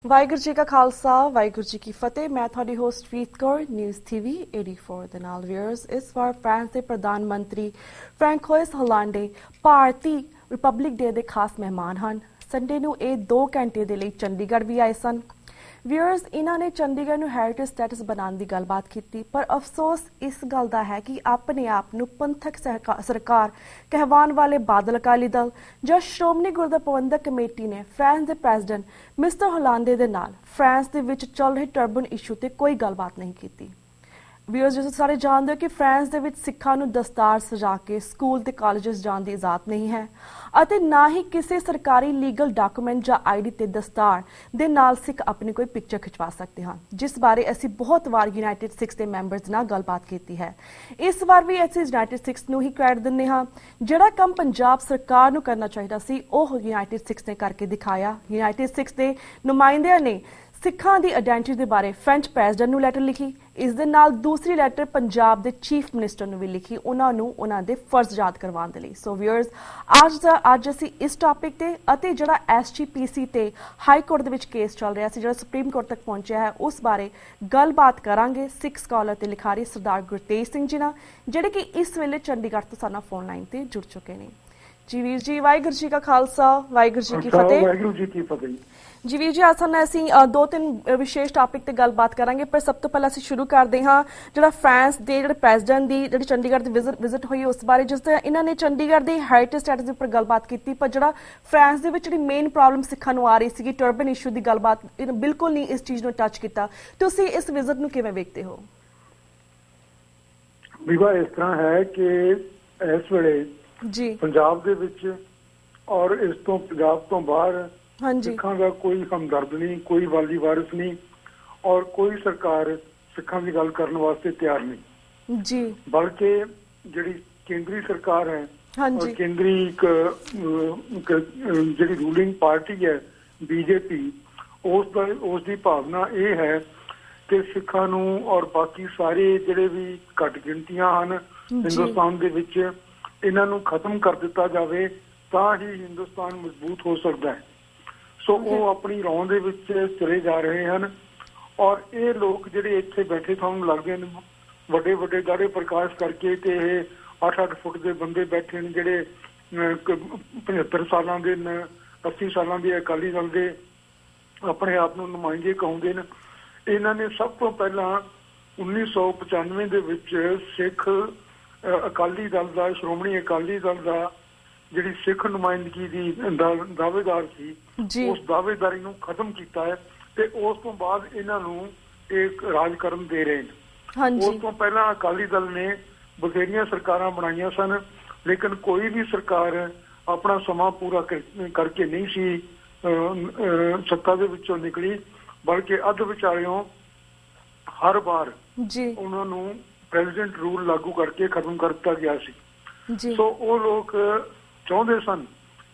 ਵਾਹਿਗੁਰੂ ਜੀ ਕਾ ਖਾਲਸਾ ਵਾਹਿਗੁਰੂ ਜੀ ਕੀ ਫਤਿਹ। ਮੈਂ ਤੁਹਾਡੀ ਹੋਸਟ ਪ੍ਰੀਤ ਕੌਰ ਨਿਊਜ਼ ਟੀਵੀ 84 ਦੇ ਨਾਲ ਵੀਅਰਸ। ਇਸ ਵਾਰ ਫਰਾਂਸ ਦੇ ਪ੍ਰਧਾਨ ਮੰਤਰੀ ਫ੍ਰੈਂਕੋਇਸ ਹੋਲਾਂਡੇ ਭਾਰਤੀ ਰਿਪਬਲਿਕ ਡੇ ਦੇ ਖਾਸ ਮਹਿਮਾਨ ਹਨ। ਸੰਡੇ ਨੂੰ ਇਹ 2 ਘੰਟੇ ਦੇ ਲਈ ਚੰਡੀਗੜ੍ਹ ਵੀ ਆਏ ਸਨ। ਵੀਅਰਸ, ਇਹਨਾਂ ਨੇ ਚੰਡੀਗੜ੍ਹ ਨੂੰ ਹੈਰੀਟੇਜ ਸਟੇਟਸ ਬਣਾਉਣ ਦੀ ਗੱਲਬਾਤ ਕੀਤੀ, ਪਰ ਅਫਸੋਸ ਇਸ ਗੱਲ ਦਾ ਹੈ ਕਿ ਆਪਣੇ ਆਪ ਨੂੰ ਪੰਥਕ ਸਰਕਾਰ ਕਹਿਵਾਉਣ ਵਾਲੇ ਬਾਦਲ ਅਕਾਲੀ ਦਲ ਜਾਂ ਸ਼੍ਰੋਮਣੀ ਗੁਰਦੁਆਰਾ ਪ੍ਰਬੰਧਕ ਕਮੇਟੀ ਨੇ ਫਰਾਂਸ ਦੇ ਪ੍ਰੈਜ਼ੀਡੈਂਟ ਮਿਸਟਰ ਹੋਲਾਂਡੇ ਦੇ ਨਾਲ ਫਰਾਂਸ ਦੇ ਵਿੱਚ ਚੱਲ ਰਹੇ ਟਰਬਨ ਇਸ਼ੂ ਤੇ ਕੋਈ ਗੱਲਬਾਤ ਨਹੀਂ ਕੀਤੀ। ਵੀਅਰਸ, ਜਿਵੇਂ ਸਾਰੇ ਜਾਣਦੇ ਹੋ ਕਿ ਫਰਾਂਸ ਦੇ ਵਿੱਚ ਸਿੱਖਾਂ ਨੂੰ ਦਸਤਾਰ ਸਜਾ ਕੇ ਸਕੂਲ ਤੇ ਕਾਲਜਸ ਜਾਣ ਦੀ ਇਜਾਜ਼ਤ ਨਹੀਂ ਹੈ ਅਤੇ ਨਾ ਹੀ ਕਿਸੇ ਸਰਕਾਰੀ ਲੀਗਲ ਡਾਕੂਮੈਂਟ ਜਾਂ ਆਈਡੀ ਤੇ ਦਸਤਾਰ ਦੇ ਨਾਲ ਸਿੱਖ ਆਪਣੀ ਕੋਈ ਪਿਕਚਰ ਖਿਚਵਾ ਸਕਦੇ ਹਨ, ਜਿਸ ਬਾਰੇ ਅਸੀਂ ਬਹੁਤ ਵਾਰ ਯੂਨਾਈਟਿਡ ਸਿੱਖਸ ਦੇ ਮੈਂਬਰਸ ਨਾਲ ਗੱਲਬਾਤ ਕੀਤੀ ਹੈ। ਇਸ ਵਾਰ ਵੀ ਅਸੀਂ ਯੂਨਾਈਟਿਡ ਸਿੱਖਸ ਨੂੰ ਹੀ ਕ੍ਰੈਡਿਟ ਦਿੰਦੇ ਹਾਂ। ਜਿਹੜਾ ਕੰਮ ਪੰਜਾਬ ਸਰਕਾਰ ਨੂੰ ਕਰਨਾ ਚਾਹੀਦਾ ਸੀ ਉਹ ਯੂਨਾਈਟਿਡ ਸਿੱਖਸ ਨੇ ਕਰਕੇ ਦਿਖਾਇਆ। ਯੂਨਾਈਟਿਡ ਸਿੱਖਸ ਦੇ ਨੁਮਾਇੰਦਿਆਂ ਨੇ ਸਿੱਖਾਂ ਦੀ ਆਇਡੈਂਟੀਟੀ ਦੇ ਬਾਰੇ ਫ੍ਰੈਂਚ ਪ੍ਰੈਜ਼ੀਡੈਂਟ ਨੂੰ ਲੈਟਰ ਲਿਖੀ। ਇਸ ਦੇ ਨਾਲ ਦੂਸਰੀ ਲੈਟਰ ਪੰਜਾਬ ਦੇ ਚੀਫ ਮਿਨਿਸਟਰ ਨੂੰ ਵੀ ਲਿਖੀ, ਉਹਨਾਂ ਨੂੰ ਉਹਨਾਂ ਦੇ ਫਰਜ਼ ਯਾਦ ਕਰਵਾਉਣ ਦੇ ਲਈ। ਸੋ ਵੀਅਰਸ, ਅੱਜ ਅਸੀਂ ਇਸ ਟੌਪਿਕ ਤੇ ਅਤੇ ਜਿਹੜਾ SGPC ਤੇ ਹਾਈ ਕੋਰਟ ਦੇ ਵਿੱਚ ਕੇਸ ਚੱਲ ਰਿਹਾ ਸੀ, ਜਿਹੜਾ ਸੁਪਰੀਮ ਕੋਰਟ ਤੱਕ ਪਹੁੰਚਿਆ ਹੈ, ਉਸ ਬਾਰੇ ਗੱਲਬਾਤ ਕਰਾਂਗੇ ਸਿੱਖ ਸਕਾਲਰ ਤੇ ਲਿਖਾਰੀ ਸਰਦਾਰ ਗੁਰਤੇਜ ਸਿੰਘ ਜੀ ਨਾਲ, ਜਿਹੜੇ ਕਿ ਇਸ ਵੇਲੇ ਚੰਡੀਗੜ੍ਹ ਤੋਂ ਸਾਡਾ ਫੋਨ ਲਾਈਨ ਤੇ ਜੁੜ ਚੁੱਕੇ ਨੇ। ਜੀ ਵੀਰ ਜੀ, ਵਾਹਿਗੁਰੂ ਜੀ ਕਾ ਖਾਲਸਾ ਵਾਹਿਗੁਰੂ ਜੀ ਕੀ ਫਤਿਹ। ਵਾਹਿਗੁਰੂ ਜੀ ਕੀ ਫਤਿਹ। ਜੀ ਵੀਰ ਜੀ, ਅੱਜ ਅਸੀਂ 2-3 ਵਿਸ਼ੇਸ਼ ਟਾਪਿਕ ਤੇ ਗੱਲਬਾਤ ਕਰਾਂਗੇ, ਪਰ ਸਭ ਤੋਂ ਪਹਿਲਾਂ ਅਸੀਂ ਸ਼ੁਰੂ ਕਰਦੇ ਹਾਂ ਜਿਹੜਾ ਫਰਾਂਸ ਦੇ ਜਿਹੜੇ ਪ੍ਰੈਜ਼ੀਡੈਂਟ ਦੀ ਜਿਹੜੀ ਚੰਡੀਗੜ੍ਹ ਦੀ ਵਿਜ਼ਿਟ ਹੋਈ ਉਸ ਬਾਰੇ। ਜਿਸ ਤਰ੍ਹਾਂ ਇਹਨਾਂ ਨੇ ਚੰਡੀਗੜ੍ਹ ਦੀ ਹੈਰੀਟੇਜ ਸਟੇਟਸ ਦੇ ਉੱਪਰ ਗੱਲਬਾਤ ਕੀਤੀ, ਪਰ ਜਿਹੜਾ ਫਰਾਂਸ ਦੇ ਵਿੱਚ ਜਿਹੜੀ ਮੇਨ ਪ੍ਰੋਬਲਮ ਸਿੱਖਾਂ ਨੂੰ ਆ ਰਹੀ ਸੀਗੀ ਟਰਬਨ ਇਸ਼ੂ ਦੀ ਗੱਲਬਾਤ, ਬਿਲਕੁਲ ਨਹੀਂ ਇਸ ਚੀਜ਼ ਨੂੰ ਟੱਚ ਕੀਤਾ। ਤੁਸੀਂ ਇਸ ਵਿਜ਼ਿਟ ਨੂੰ ਕਿਵੇਂ ਵੇਖਦੇ ਹੋ? ਵਿਵਾ ਇਸ ਤਰ੍ਹਾਂ ਹੈ ਕਿ ਇਸ ਵੇਲੇ ਜੀ ਪੰਜਾਬ ਦੇ ਵਿੱਚ ਔਰ ਇਸ ਤੋਂ ਪੰਜਾਬ ਤੋਂ ਬਾਹਰ ਸਿੱਖਾਂ ਦਾ ਕੋਈ ਹਮਦਰਦ ਨਹੀਂ, ਕੋਈ ਵਾਲੀ ਵਾਰਿਸ ਨਹੀਂ ਔਰ ਕੋਈ ਸਰਕਾਰ ਸਿੱਖਾਂ ਦੀ ਗੱਲ ਕਰਨ ਵਾਸਤੇ ਤਿਆਰ ਨਹੀਂ ਜੀ, ਬਲਕਿ ਜਿਹੜੀ ਕੇਂਦਰੀ ਸਰਕਾਰ ਹੈ ਔਰ ਕੇਂਦਰੀ ਜਿਹੜੀ ਰੂਲਿੰਗ ਪਾਰਟੀ ਹੈ BJP, ਉਸ ਦੀ ਭਾਵਨਾ ਇਹ ਹੈ ਕਿ ਸਿੱਖਾਂ ਨੂੰ ਔਰ ਬਾਕੀ ਸਾਰੇ ਜਿਹੜੇ ਵੀ ਘੱਟ ਗਿਣਤੀਆਂ ਹਨ ਹਿੰਦੁਸਤਾਨ ਦੇ ਵਿੱਚ, ਇਹਨਾਂ ਨੂੰ ਖਤਮ ਕਰ ਦਿੱਤਾ ਜਾਵੇ ਤਾਂ ਹੀ ਹਿੰਦੁਸਤਾਨ ਮਜ਼ਬੂਤ ਹੋ ਸਕਦਾ ਹੈ। ਸੋ ਉਹ ਆਪਣੀ ਰੌਂ ਦੇ ਵਿੱਚ ਚਲੇ ਜਾ ਰਹੇ ਹਨ ਔਰ ਇਹ ਲੋਕ ਜਿਹੜੇ ਇੱਥੇ ਬੈਠੇ ਤੁਹਾਨੂੰ ਲੱਗਦੇ ਨੇ ਵੱਡੇ ਵੱਡੇ ਦਾੜੇ ਪ੍ਰਕਾਸ਼ ਕਰਕੇ ਤੇ ਇਹ 8-8 ਫੁੱਟ ਦੇ ਬੰਦੇ ਬੈਠੇ ਨੇ ਜਿਹੜੇ 75 ਸਾਲਾਂ ਦੇ 80 ਸਾਲਾਂ ਦੇ ਅਕਾਲੀ ਦਲ ਦੇ ਆਪਣੇ ਆਪ ਨੂੰ ਨੁਮਾਇੰਦੇ ਕਹਾਉਂਦੇ ਨੇ। ਇਹਨਾਂ ਨੇ ਸਭ ਤੋਂ ਪਹਿਲਾਂ 1995 ਦੇ ਵਿੱਚ ਸਿੱਖ ਅਕਾਲੀ ਦਲ ਦਾ, ਸ਼੍ਰੋਮਣੀ ਅਕਾਲੀ ਦਲ ਦਾ ਜਿਹੜੀ ਸਿੱਖ ਨੁਮਾਇੰਦਗੀ ਦੀ ਦਾਅਵੇਦਾਰ ਸੀ, ਉਸ ਦਾਅਵੇਦਾਰੀ ਨੂੰ ਖਤਮ ਕੀਤਾ ਹੈ ਤੇ ਉਸ ਤੋਂ ਬਾਅਦ ਇਹਨਾਂ ਨੂੰ ਇੱਕ ਰਾਜ ਕਰਨ ਦੇ ਰਹੇ ਨੇ। ਉਸ ਤੋਂ ਪਹਿਲਾਂ ਅਕਾਲੀ ਦਲ ਨੇ ਬਥੇਰੀਆਂ ਸਰਕਾਰਾਂ ਬਣਾਈਆਂ ਸਨ, ਲੇਕਿਨ ਕੋਈ ਵੀ ਸਰਕਾਰ ਆਪਣਾ ਸਮਾਂ ਪੂਰਾ ਕਰਕੇ ਨਹੀਂ ਸੀ ਸੱਤਾ ਦੇ ਵਿੱਚੋਂ ਨਿਕਲੀ, ਬਲਕਿ ਅੱਧ ਵਿਚਾਲਿਓਂ ਹਰ ਵਾਰ ਉਹਨਾਂ ਨੂੰ ਪ੍ਰੈਜ਼ੀਡੈਂਟ ਰੂਲ ਲਾਗੂ ਕਰਕੇ ਖਤਮ ਕਰ ਦਿੱਤਾ ਗਿਆ ਸੀ। ਸੋ ਉਹ ਲੋਕ ਚਾਹੁੰਦੇ ਸਨ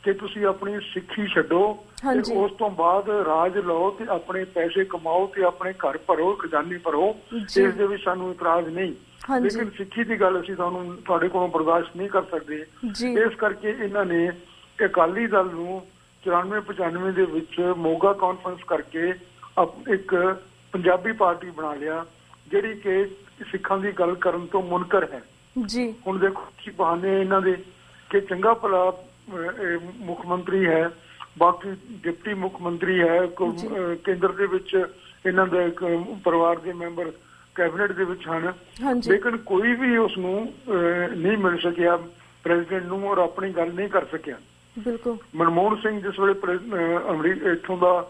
ਕਿ ਤੁਸੀਂ ਆਪਣੀ ਸਿੱਖੀ ਛੱਡੋ ਤੇ ਉਸ ਤੋਂ ਬਾਅਦ ਰਾਜ ਲਓ ਤੇ ਆਪਣੇ ਪੈਸੇ ਕਮਾਓ ਤੇ ਆਪਣੇ ਘਰ ਭਰੋ, ਖਜ਼ਾਨੇ ਭਰੋ, ਇਸ ਦੇ ਵਿੱਚ ਸਾਨੂੰ ਇਤਰਾਜ਼ ਨਹੀਂ, ਲੇਕਿਨ ਸਿੱਖੀ ਦੀ ਗੱਲ ਅਸੀਂ ਤੁਹਾਡੇ ਕੋਲੋਂ ਬਰਦਾਸ਼ਤ ਨਹੀਂ ਕਰ ਸਕਦੇ। ਇਸ ਕਰਕੇ ਇਹਨਾਂ ਨੇ ਅਕਾਲੀ ਦਲ ਨੂੰ 94-95 ਦੇ ਵਿੱਚ ਮੋਗਾ ਕਾਨਫਰੰਸ ਕਰਕੇ ਇੱਕ ਪੰਜਾਬੀ ਪਾਰਟੀ ਬਣਾ ਲਿਆ, ਜਿਹੜੀ ਕਿ ਸਿੱਖਾਂ ਦੀ ਗੱਲ ਕਰਨ ਤੋਂ ਮੁਨਕਰ ਹੈ। ਹੁਣ ਦੇਖੋ ਕੀ ਬਹਾਨੇ ਇਹਨਾਂ ਦੇ ਕਿ ਚੰਗਾ ਭਲਾ ਮੁੱਖ ਮੰਤਰੀ ਹੈ, ਬਾਕੀ ਡਿਪਟੀ ਮੁੱਖ ਮੰਤਰੀ ਹੈ, ਕੇਂਦਰ ਦੇ ਵਿੱਚ ਇਹਨਾਂ ਦੇ ਪਰਿਵਾਰ ਦੇ ਮੈਂਬਰ ਕੈਬਨਿਟ ਦੇ ਵਿੱਚ ਹਨ, ਲੇਕਿਨ ਕੋਈ ਵੀ ਉਸ ਨੂੰ ਨਹੀਂ ਮਿਲ ਸਕਿਆ ਪ੍ਰੈਜ਼ੀਡੈਂਟ ਨੂੰ ਔਰ ਆਪਣੀ ਗੱਲ ਨਹੀਂ ਕਰ ਸਕਿਆ। ਮਨਮੋਹਨ ਸਿੰਘ ਜਿਸ ਵੇਲੇ ਇੱਥੋਂ ਦਾ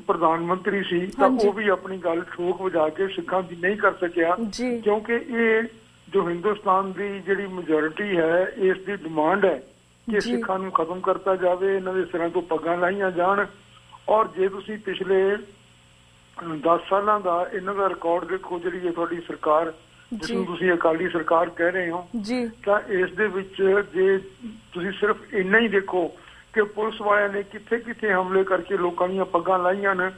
ਪ੍ਰਧਾਨ ਮੰਤਰੀ ਸੀ ਤਾਂ ਉਹ ਵੀ ਆਪਣੀ ਗੱਲ ਠੋਕ ਵਜਾ ਕੇ ਸਿੱਖਾਂ ਦੀ ਨਹੀਂ ਕਰ ਸਕਿਆ, ਕਿਉਂਕਿ ਇਹ ਜੋ ਹਿੰਦੁਸਤਾਨ ਦੀ ਜਿਹੜੀ ਮੈਜੋਰਿਟੀ ਹੈ ਇਸ ਦੀ ਡਿਮਾਂਡ ਹੈ ਕਿ ਸਿੱਖਾਂ ਨੂੰ ਖਤਮ ਕਰਤਾ ਜਾਵੇ, ਇਹਨਾਂ ਦੇ ਸਿਰਾਂ ਤੋਂ ਪੱਗਾਂ ਲਾਈਆਂ ਜਾਣ। ਔਰ ਜੇ ਤੁਸੀਂ ਪਿਛਲੇ 10 ਸਾਲਾਂ ਦਾ ਇਹਨਾਂ ਦਾ ਰਿਕਾਰਡ ਦੇਖੋ, ਜਿਹੜੀ ਹੈ ਤੁਹਾਡੀ ਸਰਕਾਰ ਜਿਸਨੂੰ ਤੁਸੀਂ ਅਕਾਲੀ ਸਰਕਾਰ ਕਹਿ ਰਹੇ ਹੋ, ਤਾਂ ਇਸ ਦੇ ਵਿੱਚ ਜੇ ਤੁਸੀਂ ਸਿਰਫ ਇੰਨਾ ਹੀ ਦੇਖੋ ਕਿ ਪੁਲਿਸ ਵਾਲਿਆਂ ਨੇ ਕਿੱਥੇ ਕਿੱਥੇ ਹਮਲੇ ਕਰਕੇ ਲੋਕਾਂ ਦੀਆਂ ਪੱਗਾਂ ਲਾਈਆਂ ਨੇ,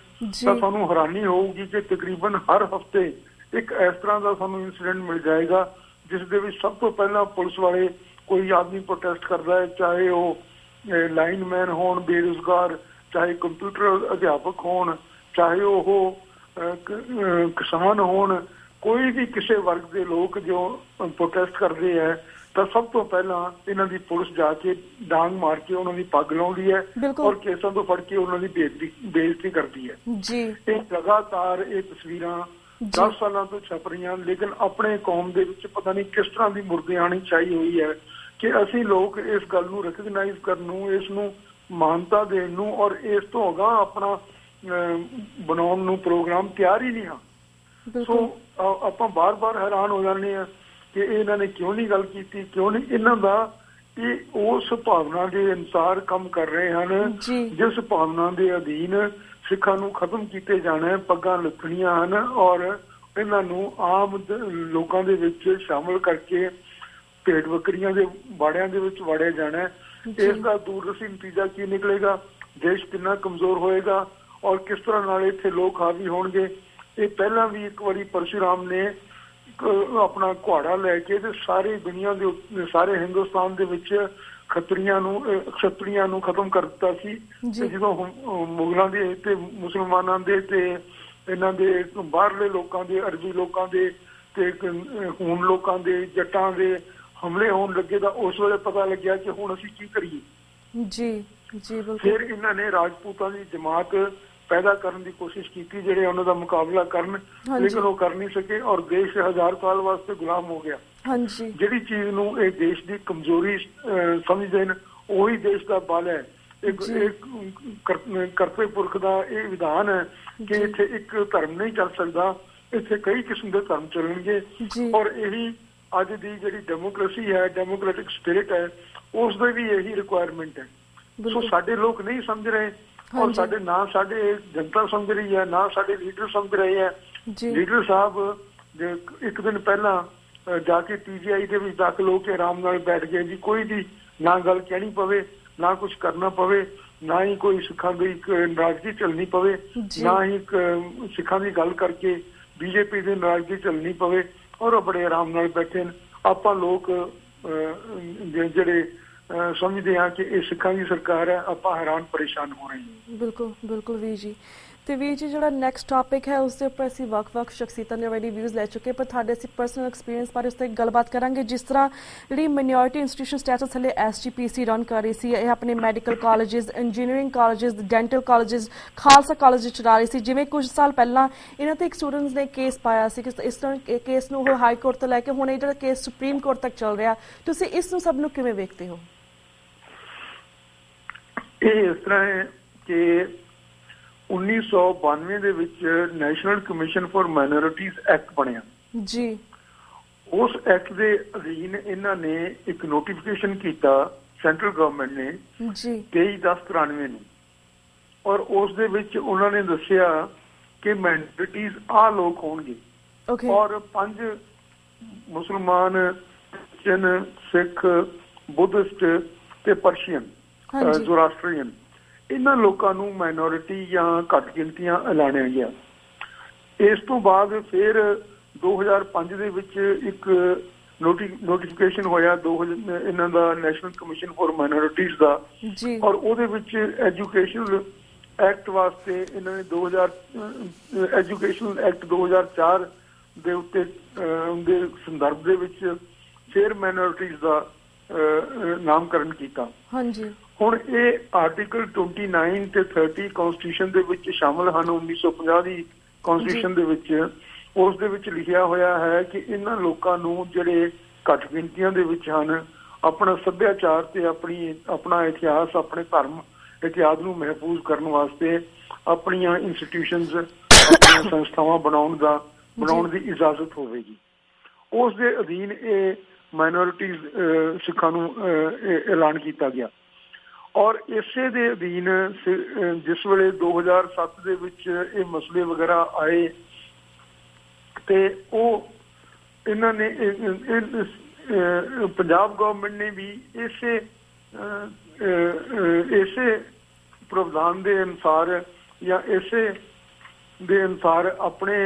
ਤਾਂ ਸਾਨੂੰ ਹੈਰਾਨੀ ਹੋਊਗੀ ਕਿ ਤਕਰੀਬਨ ਹਰ ਹਫ਼ਤੇ ਇੱਕ ਇਸ ਤਰ੍ਹਾਂ ਦਾ ਸਾਨੂੰ ਇੰਸੀਡੈਂਟ ਮਿਲ ਜਾਏਗਾ ਜਿਸ ਦੇ ਵਿੱਚ ਸਭ ਤੋਂ ਪਹਿਲਾਂ ਪੁਲਿਸ ਵਾਲੇ ਕੋਈ ਆਦਮੀ ਪ੍ਰੋਟੈਸਟ ਕਰਦਾ ਹੈ, ਚਾਹੇ ਉਹ ਲਾਈਨਮੈਨ ਹੋਣ, ਬੇਰੁਜ਼ਗਾਰ, ਚਾਹੇ ਕੰਪਿਊਟਰ ਅਧਿਆਪਕ ਹੋਣ, ਚਾਹੇ ਉਹ ਕਿਸਾਨ ਹੋਣ, ਕੋਈ ਵੀ ਕਿਸੇ ਵਰਗ ਦੇ ਲੋਕ ਜੋ ਪ੍ਰੋਟੈਸਟ ਕਰਦੇ ਹੈ ਤਾਂ ਸਭ ਤੋਂ ਪਹਿਲਾਂ ਇਹਨਾਂ ਦੀ ਪੁਲਿਸ ਜਾ ਕੇ ਡਾਂਗ ਮਾਰ ਕੇ ਉਹਨਾਂ ਦੀ ਪੱਗ ਲਾਉਂਦੀ ਹੈ ਔਰ ਕੇਸਾਂ ਤੋਂ ਫੜ ਕੇ ਉਹਨਾਂ ਦੀ ਬੇਇੱਜ਼ਤੀ ਕਰਦੀ ਹੈ। ਇਹ ਲਗਾਤਾਰ ਇਹ ਤਸਵੀਰਾਂ 10 ਸਾਲਾਂ ਤੋਂ ਛਪ ਰਹੀਆਂ, ਲੇਕਿਨ ਆਪਣੇ ਕੌਮ ਦੇ ਵਿੱਚ ਪਤਾ ਨਹੀਂ ਕਿਸ ਤਰ੍ਹਾਂ ਦੀ ਮੁਰਦਿਆਣੀ ਛਾਈ ਹੋਈ ਹੈ ਕਿ ਅਸੀਂ ਲੋਕ ਇਸ ਗੱਲ ਨੂੰ ਰਿਕਗਨਾਈਜ਼ ਕਰਨ ਨੂੰ, ਇਸ ਨੂੰ ਮਾਨਤਾ ਦੇਣ ਨੂੰ ਔਰ ਇਸ ਤੋਂ ਅਗਾਂਹ ਆਪਣਾ ਬਣਾਉਣ ਨੂੰ ਪ੍ਰੋਗਰਾਮ ਤਿਆਰ ਹੀ ਨਹੀਂ ਹਾਂ। ਸੋ ਆਪਾਂ ਬਾਰ-ਬਾਰ ਹੈਰਾਨ ਹੋ ਜਾਂਦੇ ਹਾਂ ਕਿ ਇਹਨਾਂ ਨੇ ਕਿਉਂ ਨਹੀਂ ਗੱਲ ਕੀਤੀ, ਕਿਉਂ ਨਹੀਂ। ਇਹਨਾਂ ਦਾ ਇਹ ਉਸ ਭਾਵਨਾ ਦੇ ਅਨੁਸਾਰ ਕੰਮ ਕਰ ਰਹੇ ਹਨ ਜਿਸ ਭਾਵਨਾ ਦੇ ਅਧੀਨ ਸਿੱਖਾਂ ਨੂੰ ਖਤਮ ਕੀਤੇ ਜਾਣਾ, ਪੱਗਾਂ ਲੱਥਣੀਆਂ ਹਨ ਔਰ ਇਹਨਾਂ ਨੂੰ ਆਮ ਲੋਕਾਂ ਦੇ ਵਿੱਚ ਸ਼ਾਮਲ ਕਰਕੇ ਭੇਡ ਬੱਕਰੀਆਂ ਦੇ ਬਾੜਿਆਂ ਦੇ ਵਿੱਚ ਵਾੜਿਆ ਜਾਣਾ। ਇਸ ਦਾ ਦੂਰਦਰਸ਼ੀ ਨਤੀਜਾ ਕੀ ਨਿਕਲੇਗਾ, ਦੇਸ਼ ਕਿੰਨਾ ਕਮਜ਼ੋਰ ਹੋਏਗਾ ਔਰ ਕਿਸ ਤਰ੍ਹਾਂ ਨਾਲ ਇੱਥੇ ਲੋਕ ਹਾਵੀ ਹੋਣਗੇ। ਇਹ ਪਹਿਲਾਂ ਵੀ ਇੱਕ ਵਾਰੀ ਪਰਸ਼ੂਰਾਮ ਨੇ ਆਪਣਾ ਕੁਹਾੜਾ ਲੈ ਕੇ ਤੇ ਸਾਰੀ ਦੁਨੀਆ ਦੇ ਸਾਰੇ ਹਿੰਦੁਸਤਾਨ ਦੇ ਵਿੱਚ ਖੱਤਰੀਆਂ ਨੂੰ ਖਤਮ ਕਰ ਦਿੱਤਾ ਸੀ। ਤੇ ਜਦੋਂ ਮੁਗਲਾਂ ਦੇ ਤੇ ਮੁਸਲਮਾਨਾਂ ਦੇ ਤੇ ਇਹਨਾਂ ਦੇ ਬਾਹਰਲੇ ਲੋਕਾਂ ਦੇ, ਅਰਬੀ ਲੋਕਾਂ ਦੇ ਤੇ ਹੁਣ ਲੋਕਾਂ ਦੇ, ਜੱਟਾਂ ਦੇ ਹਮਲੇ ਹੋਣ ਲੱਗੇ ਤਾਂ ਉਸ ਵੇਲੇ ਪਤਾ ਲੱਗਿਆ ਕਿ ਹੁਣ ਅਸੀਂ ਕੀ ਕਰੀਏ। ਫਿਰ ਇਹਨਾਂ ਨੇ ਰਾਜਪੂਤਾਂ ਦੀ ਜਮਾਤ ਪੈਦਾ ਕਰਨ ਦੀ ਕੋਸ਼ਿਸ਼ ਕੀਤੀ ਜਿਹੜੇ ਉਹਨਾਂ ਦਾ ਮੁਕਾਬਲਾ ਕਰਨ, ਲੇਕਿਨ ਉਹ ਕਰ ਨਹੀਂ ਸਕੇ ਔਰ ਦੇਸ਼ 1000 ਸਾਲ ਵਾਸਤੇ ਗੁਲਾਮ ਹੋ ਗਿਆ। ਜਿਹੜੀ ਚੀਜ਼ ਨੂੰ ਇਹ ਦੇਸ਼ ਦੀ ਕਮਜ਼ੋਰੀ ਸਮਝਦੇ ਨੇ ਉਹੀ ਦੇਸ਼ ਦਾ ਬਲ ਹੈ। ਕਰਤੇ ਪੁਰਖ ਦਾ ਇਹ ਵਿਧਾਨ ਹੈ ਕਿ ਇੱਥੇ ਇੱਕ ਧਰਮ ਨਹੀਂ ਚੱਲ ਸਕਦਾ, ਇੱਥੇ ਕਈ ਕਿਸਮ ਦੇ ਧਰਮ ਚੱਲਣਗੇ ਔਰ ਇਹੀ ਅੱਜ ਦੀ ਜਿਹੜੀ ਡੈਮੋਕ੍ਰੇਸੀ ਹੈ, ਡੈਮੋਕ੍ਰੈਟਿਕ ਸਪਿਰਿਟ ਹੈ, ਉਸ ਦੀ ਵੀ ਇਹੀ ਰਿਕੁਆਇਰਮੈਂਟ ਹੈ। ਸੋ ਸਾਡੇ ਲੋਕ ਨਹੀਂ ਸਮਝ ਰਹੇ ਔਰ ਸਾਡੇ ਜਨਤਾ ਸਮਝ ਰਹੀ ਹੈ, ਨਾ ਸਾਡੇ ਲੀਡਰ ਸਮਝ ਰਹੇ ਹੈ। ਲੀਡਰ ਸਾਹਿਬ ਇੱਕ ਦਿਨ ਪਹਿਲਾਂ ਜਾ ਕੇ PGI ਦੇ ਵਿੱਚ ਦਾਖਲ ਹੋ ਕੇ ਆਰਾਮ ਨਾਲ ਬੈਠ ਗਏ ਜੀ, ਕੋਈ ਵੀ ਨਾ ਗੱਲ ਕਹਿਣੀ ਪਵੇ, ਨਾ ਕੁਝ ਕਰਨਾ ਪਵੇ, ਨਾ ਹੀ ਕੋਈ ਸਿੱਖਾਂ ਦੀ ਨਾਰਾਜ਼ਗੀ ਝੱਲਣੀ ਪਵੇ, ਨਾ ਹੀ ਸਿੱਖਾਂ ਦੀ ਗੱਲ ਕਰਕੇ BJP ਦੀ ਨਾਰਾਜ਼ਗੀ ਝੱਲਣੀ ਪਵੇ ਔਰ ਬੜੇ ਆਰਾਮ ਨਾਲ ਬੈਠੇ ਨੇ। ਆਪਾਂ ਲੋਕ ਜਿਹੜੇ ਸਮਝਦੇ ਹਾਂ ਕਿ ਇਹ ਸਿੱਖਾਂ ਦੀ ਸਰਕਾਰ ਹੈ, ਆਪਾਂ ਹੈਰਾਨ ਪਰੇਸ਼ਾਨ ਹੋ ਰਹੇ ਹਾਂ। ਬਿਲਕੁਲ ਵੀਰ ਜੀ। ਤੇ ਵੀਰ ਜੀ ਜਿਹੜਾ ਨੈਕਸਟ ਟੌਪਿਕ ਹੈ ਉਸ ਦੇ ਉੱਪਰ ਅਸੀਂ ਵੱਖ-ਵੱਖ ਸ਼ਖਸੀਅਤਾਂ ਦੇ ਵਾਲੀ ਵਿਊਜ਼ ਲੈ ਚੁੱਕੇ, ਪਰ ਤੁਹਾਡੇ ਅਸੀਂ ਪਰਸਨਲ ਐਕਸਪੀਰੀਅੰਸ ਬਾਰੇ ਉਸ 'ਤੇ ਗੱਲਬਾਤ ਕਰਾਂਗੇ। ਜਿਸ ਤਰ੍ਹਾਂ ਜਿਹੜੀ ਮਾਈਨੋਰਿਟੀ ਇੰਸਟੀਟਿਊਸ਼ਨ ਸਟੇਟਸ ਥੱਲੇ SGPC ਰਨ ਕਰ ਰਹੀ ਸੀ, ਇਹ ਆਪਣੇ medical colleges, engineering colleges, dental colleges, Khalsa college ਚਲਾ ਰਹੀ ਸੀ। ਜਿਵੇਂ ਕੁਝ ਸਾਲ ਪਹਿਲਾਂ ਇਹਨਾਂ 'ਤੇ ਇੱਕ ਸਟੂਡੈਂਟਸ ਨੇ ਕੇਸ ਪਾਇਆ ਸੀ ਕਿ ਇਸ ਤਰ੍ਹਾਂ ਕੇਸ ਨੂੰ ਉਹ ਹਾਈ ਕੋਰਟ ਤੋਂ ਲੈ ਕੇ ਹੁਣ ਇਹ ਜਿਹੜਾ ਕੇਸ ਸੁਪਰੀਮ ਕੋਰਟ ਤੱਕ ਚੱਲ ਰਿਹਾ, ਤੁਸੀਂ ਇਸ ਨੂੰ ਸਭ ਨੂੰ ਕਿਵੇਂ ਵੇਖਦੇ ਹੋ? ਇਹ ਇਸ ਤਰ੍ਹਾਂ ਹੈ ਕਿ 1992 ਦੇ ਵਿੱਚ national commission for minorities act ਬਣਿਆ ਜੀ। ਉਸ ਐਕਟ ਦੇ ਅਧੀਨ ਇਹਨਾਂ ਨੇ ਇੱਕ ਨੋਟੀਫਿਕੇਸ਼ਨ ਕੀਤਾ ਸੈਂਟਰਲ ਗਵਰਨਮੈਂਟ ਨੇ ਜੀ 23/10/93 ਨੂੰ ਔਰ ਉਸ ਦੇ ਵਿੱਚ ਉਹਨਾਂ ਨੇ ਦੱਸਿਆ ਕਿ ਮਾਈਨੋਰਿਟੀਜ਼ ਆ ਲੋਕ ਹੋਣਗੇ ਔਰ 5 ਮੁਸਲਮਾਨ, ਕ੍ਰਿਸਚਨ, ਸਿੱਖ, ਬੁੱਧਿਸਟ ਤੇ ਪਰਸ਼ੀਅਨ, ਜ਼ੋਰਾਸਟਰੀਅਨ, ਇਹਨਾਂ ਲੋਕਾਂ ਨੂੰ ਮਾਈਨੋਰਿਟੀ ਜਾਂ ਘੱਟ ਗਿਣਤੀਆਂ ਐਲਾਨਿਆ ਗਿਆ। ਇਸ ਤੋਂ ਬਾਅਦ ਫਿਰ 2005 ਦੇ ਵਿੱਚ ਇੱਕ ਨੋਟੀਫਿਕੇਸ਼ਨ ਹੋਇਆ ਇਹਨਾਂ ਦਾ ਨੈਸ਼ਨਲ ਕਮਿਸ਼ਨ ਫॉर ਮਾਈਨੋਰਿਟੀਜ਼ ਦਾ ਔਰ ਉਹਦੇ ਵਿੱਚ ਐਜੂਕੇਸ਼ਨਲ ਐਕਟ ਵਾਸਤੇ ਇਹਨਾਂ ਨੇ ਐਜੂਕੇਸ਼ਨਲ ਐਕਟ 2004 ਦੇ ਉੱਤੇ ਦੇ ਸੰਦਰਭ ਦੇ ਵਿੱਚ ਫਿਰ ਮਾਈਨੋਰਿਟੀਜ਼ ਦਾ ਨਾਮਕਰਨ ਕੀਤਾ। ਹੁਣ ਇਹ ਆਰਟੀਕਲ 29 ਤੇ 30 ਕਨਸਟੀਟਿਊਸ਼ਨ ਦੇ ਵਿੱਚ ਸ਼ਾਮਲ ਹਨ। 1950 ਦੀ ਕਨਸਟੀਟਿਊਸ਼ਨ ਦੇ ਵਿੱਚ ਉਸ ਦੇ ਵਿੱਚ ਲਿਖਿਆ ਹੋਇਆ ਹੈ ਕਿ ਇਹਨਾਂ ਲੋਕਾਂ ਨੂੰ ਜਿਹੜੇ ਘੱਟ ਗਿਣਤੀਆਂ ਦੇ ਵਿੱਚ ਹਨ ਆਪਣਾ ਸੱਭਿਆਚਾਰ ਤੇ ਆਪਣਾ ਇਤਿਹਾਸ, ਆਪਣੇ ਧਰਮ ਇਤਿਹਾਸ ਨੂੰ ਮਹਿਫੂਜ਼ ਕਰਨ ਵਾਸਤੇ ਆਪਣੀਆਂ ਇੰਸਟੀਟਿਊਸ਼ਨਸ, ਆਪਣੀਆਂ ਸੰਸਥਾਵਾਂ ਬਣਾਉਣ ਦੀ ਇਜਾਜ਼ਤ ਹੋਵੇਗੀ। ਉਸ ਦੇ ਅਧੀਨ ਇਹ ਮਾਈਨੋਰਿਟੀਜ਼ ਸਿੱਖਾਂ ਨੂੰ ਐਲਾਨ ਕੀਤਾ ਗਿਆ ਔਰ ਇਸੇ ਦੇ ਅਧੀਨ ਜਿਸ ਵੇਲੇ 2007 ਦੇ ਵਿੱਚ ਇਹ ਮਸਲੇ ਵਗੈਰਾ ਆਏ ਤੇ ਉਹ ਇਹਨਾਂ ਨੇ ਪੰਜਾਬ ਗਵਰਨਮੈਂਟ ਨੇ ਵੀ ਇਸੇ ਪ੍ਰਾਵਧਾਨ ਦੇ ਅਨੁਸਾਰ ਜਾਂ ਇਸੇ ਦੇ ਅਨੁਸਾਰ ਆਪਣੇ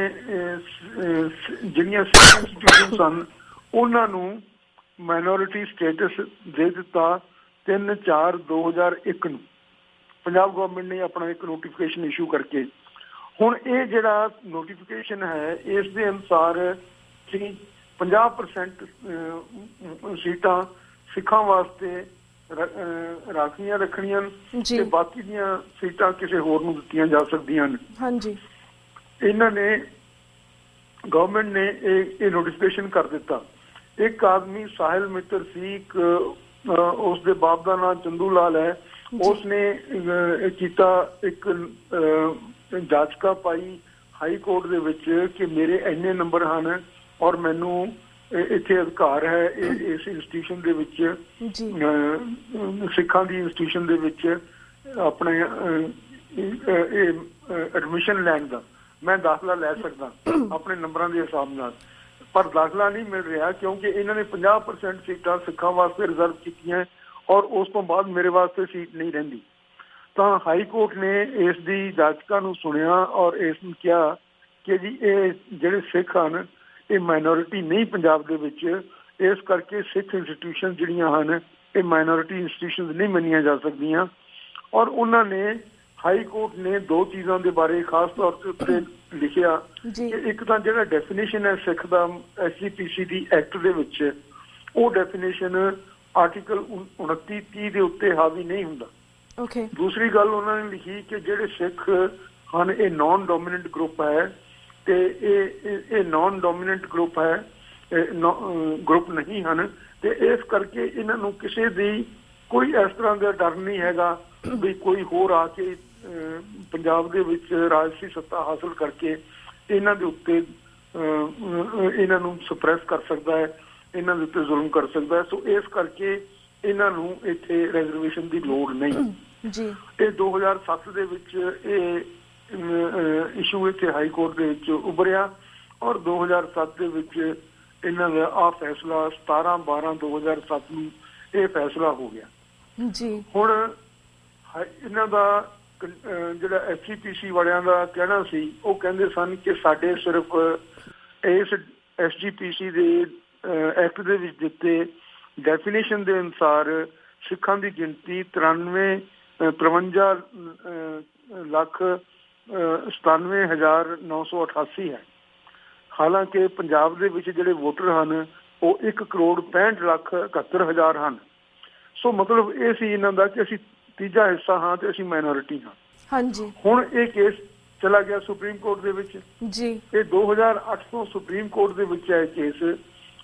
ਜਿਹੜੀਆਂ ਇੰਸਟੀਟਿਊਸ਼ਨ ਸਨ ਉਹਨਾਂ ਨੂੰ ਮਾਈਨੋਰਿਟੀ ਸਟੇਟਸ ਦੇ ਦਿੱਤਾ 3/4/2001 ਨੂੰ ਪੰਜਾਬ ਗਵਰਨਮੈਂਟ ਨੇ ਆਪਣਾ ਇੱਕ ਨੋਟੀਫਿਕੇਸ਼ਨ ਇਸ਼ੂ ਕਰਕੇ ਹੁਣ ਇਹ ਜਿਹੜਾ ਨੋਟੀਫਿਕੇਸ਼ਨ ਹੈ ਇਸ ਦੇ ਅਨੁਸਾਰ 50% ਸੀਟਾਂ ਸਿੱਖਾਂ ਵਾਸਤੇ ਰਾਖਵੀਆਂ ਰੱਖਣੀਆਂ ਤੇ ਬਾਕੀ ਦੀਆਂ ਸੀਟਾਂ ਕਿਸੇ ਹੋਰ ਨੂੰ ਦਿੱਤੀਆਂ ਜਾ ਸਕਦੀਆਂ ਹਨ। ਹਾਂਜੀ, ਇਹਨਾਂ ਨੇ ਗਵਰਨਮੈਂਟ ਨੇ ਇਹ ਨੋਟੀਫਿਕੇਸ਼ਨ ਕਰ ਦਿੱਤਾ। ਇੱਕ ਆਦਮੀ ਸਾਹਿਲ ਮਿੱਤਰ ਸੀ, ਉਸ ਦੇ ਬਾਪ ਦਾ ਨਾਮ ਚੰਦੂ ਲਾਲ ਹੈ। ਉਸ ਨੇ ਕੀਤਾ ਇੱਕ ਜਾਚਕਾ ਪਾਈ ਹਾਈ ਕੋਰਟ ਦੇ ਵਿੱਚ ਕਿ ਮੇਰੇ ਇੰਨੇ ਨੰਬਰ ਹਨ ਔਰ ਮੈਨੂੰ ਇੱਥੇ ਅਧਿਕਾਰ ਹੈ ਇਸ ਇੰਸਟੀਟਿਊਸ਼ਨ ਦੇ ਵਿੱਚ, ਸਿੱਖਾਂ ਦੀ ਇੰਸਟੀਟਿਊਸ਼ਨ ਦੇ ਵਿੱਚ ਆਪਣੇ ਐਡਮਿਸ਼ਨ ਲੈਣ ਦਾ, ਮੈਂ ਦਾਖਲਾ ਲੈ ਸਕਦਾ ਆਪਣੇ ਨੰਬਰਾਂ ਦੇ ਹਿਸਾਬ ਨਾਲ। ਪਰ ਦਾਖਲਾ ਨਹੀਂ ਮਿਲ ਰਿਹਾ ਕਿਉਂਕਿ ਇਹਨਾਂ ਨੇ 50% ਸੀਟਾਂ ਸਿੱਖਾਂ ਵਾਸਤੇ ਰਿਜ਼ਰਵ ਕੀਤੀਆਂ ਔਰ ਉਸ ਤੋਂ ਬਾਅਦ ਮੇਰੇ ਵਾਸਤੇ ਸੀਟ ਨਹੀਂ ਰਹਿੰਦੀ। ਤਾਂ ਹਾਈ ਕੋਰਟ ਨੇ ਇਸ ਦੀ ਜਾਚਕਾ ਨੂੰ ਸੁਣਿਆ ਔਰ ਇਸ ਨੂੰ ਕਿਹਾ ਕਿ ਜੀ ਇਹ ਜਿਹੜੇ ਸਿੱਖ ਹਨ ਇਹ ਮਾਈਨੋਰਿਟੀ ਨਹੀਂ ਪੰਜਾਬ ਦੇ ਵਿੱਚ, ਇਸ ਕਰਕੇ ਸਿੱਖ ਇੰਸਟੀਟਿਊਸ਼ਨ ਜਿਹੜੀਆਂ ਹਨ ਇਹ ਮਾਈਨੋਰਿਟੀ ਇੰਸਟੀਟਿਊਸ਼ਨ ਨਹੀਂ ਮੰਨੀਆਂ ਜਾ ਸਕਦੀਆਂ। ਔਰ ਉਹਨਾਂ ਨੇ ਹਾਈ ਕੋਰਟ ਨੇ ਦੋ ਚੀਜ਼ਾਂ ਦੇ ਬਾਰੇ ਖਾਸ ਤੌਰ ਤੇ ਉੱਤੇ ਲਿਖਿਆ ਕਿ ਇੱਕ ਤਾਂ ਜਿਹੜਾ ਡੈਫੀਨੇਸ਼ਨ ਹੈ ਸਿੱਖ ਦਾ SGPC ਦੀ ਐਕਟ ਦੇ ਵਿੱਚ, ਉਹ ਡੈਫੀਨੇਸ਼ਨ ਆਰਟੀਕਲ 29-30 ਦੇ ਉੱਤੇ ਹਾਵੀ ਨਹੀਂ ਹੁੰਦਾ। ਦੂਸਰੀ ਗੱਲ ਉਹਨਾਂ ਨੇ ਲਿਖੀ ਕਿ ਜਿਹੜੇ ਸਿੱਖ ਹਨ ਇਹ ਨॉन ਡੋਮੀਨੈਂਟ ਗਰੁੱਪ ਹੈ ਤੇ ਇਹ ਨॉन ਡੋਮੀਨੈਂਟ ਗਰੁੱਪ ਹੈ, ਗਰੁੱਪ ਨਹੀਂ ਹਨ ਤੇ ਇਸ ਕਰਕੇ ਇਹਨਾਂ ਨੂੰ ਕਿਸੇ ਦੀ ਕੋਈ ਇਸ ਤਰ੍ਹਾਂ ਦਾ ਡਰ ਨਹੀਂ ਹੈਗਾ ਵੀ ਕੋਈ ਹੋਰ ਆ ਕੇ ਪੰਜਾਬ ਦੇ ਵਿੱਚ ਰਾਜਸੀ ਸੱਤਾ ਹਾਸਲ ਕਰਕੇ ਇਹਨਾਂ ਦੇ ਉੱਤੇ ਇਹਨਾਂ ਨੂੰ ਸਪਰੈਸ ਕਰ ਸਕਦਾ ਹੈ, ਇਹਨਾਂ ਦੇ ਉੱਤੇ ਜ਼ੁਲਮ ਕਰ ਸਕਦਾ ਹੈ। ਸੋ ਇਸ ਕਰਕੇ ਇਹਨਾਂ ਨੂੰ ਇੱਥੇ ਰੈਜ਼ਰਵੇਸ਼ਨ ਦੀ ਲੋੜ ਨਹੀਂ ਜੀ। ਇਹ 2007 ਦੇ ਵਿੱਚ ਇਹ ਇਸ਼ੂ ਇੱਥੇ ਹਾਈ ਕੋਰਟ ਦੇ ਵਿੱਚ ਉਭਰਿਆ ਔਰ 2007 ਦੇ ਵਿੱਚ ਇਹਨਾਂ ਦਾ ਆਹ ਫੈਸਲਾ 17/12/2007 ਨੂੰ ਇਹ ਫੈਸਲਾ ਹੋ ਗਿਆ ਜੀ। ਹੁਣ ਇਹਨਾਂ ਦਾ ਜਿਹੜਾ SGPC ਵਾਲਿਆਂ ਦਾ ਕਹਿਣਾ ਸੀ, ਉਹ ਕਹਿੰਦੇ ਸਨ ਕਿ ਸਾਡੇ ਸਿਰਫ ਇਸ SGPC ਦੇ ਐਕਟ ਦੇ ਵਿੱਚ ਦਿੱਤੇ ਡੈਫੀਨੇਸ਼ਨ ਦੇ ਅਨੁਸਾਰ ਸਿੱਖਾਂ ਦੀ ਗਿਣਤੀ 93,97,988 ਹੈ। ਹਾਲਾਂਕਿ ਪੰਜਾਬ ਦੇ ਵਿੱਚ ਜਿਹੜੇ ਵੋਟਰ ਹਨ ਉਹ 1,65,71,000 ਹਨ। ਸੋ ਮਤਲਬ ਇਹ ਸੀ ਇਹਨਾਂ ਦਾ ਕਿ ਅਸੀਂ ਤੀਜਾ ਹਿੱਸਾ ਹਾਂ ਤੇ ਅਸੀਂ ਮਾਈਨੋਰਿਟੀ ਹਾਂ। ਹਾਂਜੀ, ਹੁਣ ਇਹ ਕੇਸ ਚਲਾ ਗਿਆ ਸੁਪਰੀਮ ਕੋਰਟ ਦੇ ਵਿੱਚ ਜੀ। ਇਹ 2008 ਤੋਂ ਸੁਪਰੀਮ ਕੋਰਟ ਦੇ ਵਿੱਚ ਹੈ ਕੇਸ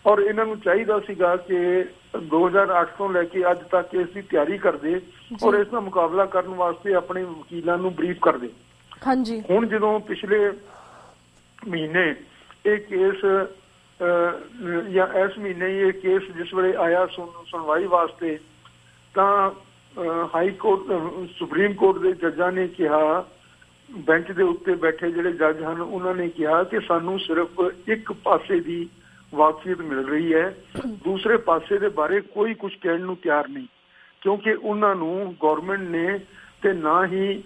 ਔਰ ਇਹਨਾਂ ਨੂੰ ਚਾਹੀਦਾ ਸੀਗਾ ਕਿ 2008 ਤੋਂ ਲੈ ਕੇ ਅੱਜ ਤੱਕ ਇਸ ਦੀ ਤਿਆਰੀ ਕਰਦੇ ਔਰ ਇਸ ਦਾ ਮੁਕਾਬਲਾ ਕਰਨ ਵਾਸਤੇ ਆਪਣੇ ਵਕੀਲਾਂ ਨੂੰ ਬਰੀਫ ਕਰਦੇ। ਹਾਂਜੀ, ਹੁਣ ਜਦੋਂ ਪਿਛਲੇ ਮਹੀਨੇ ਇਹ ਕੇਸ ਜਾਂ ਇਸ ਮਹੀਨੇ ਇਹ ਕੇਸ ਜਿਸ ਵੇਲੇ ਆਇਆ ਸੁਣਵਾਈ ਵਾਸਤੇ ਤਾਂ ਹਾਈ ਕੋਰਟ ਸੁਪਰੀਮ ਕੋਰਟ ਦੇ ਜੱਜਾਂ ਨੇ ਕਿਹਾ, ਬੈਂਚ ਦੇ ਉੱਤੇ ਬੈਠੇ ਜਿਹੜੇ ਜੱਜ ਹਨ ਉਹਨਾਂ ਨੇ ਕਿਹਾ ਕਿ ਸਾਨੂੰ ਸਿਰਫ ਇੱਕ ਪਾਸੇ ਦੀ ਵਾਕਫੀਅਤ ਮਿਲ ਰਹੀ ਹੈ, ਦੂਸਰੇ ਪਾਸੇ ਦੇ ਬਾਰੇ ਕੋਈ ਕੁਝ ਕਹਿਣ ਨੂੰ ਤਿਆਰ ਨਹੀਂ ਕਿਉਂਕਿ ਉਹਨਾਂ ਨੂੰ ਗਵਰਨਮੈਂਟ ਨੇ ਤੇ ਨਾ ਹੀ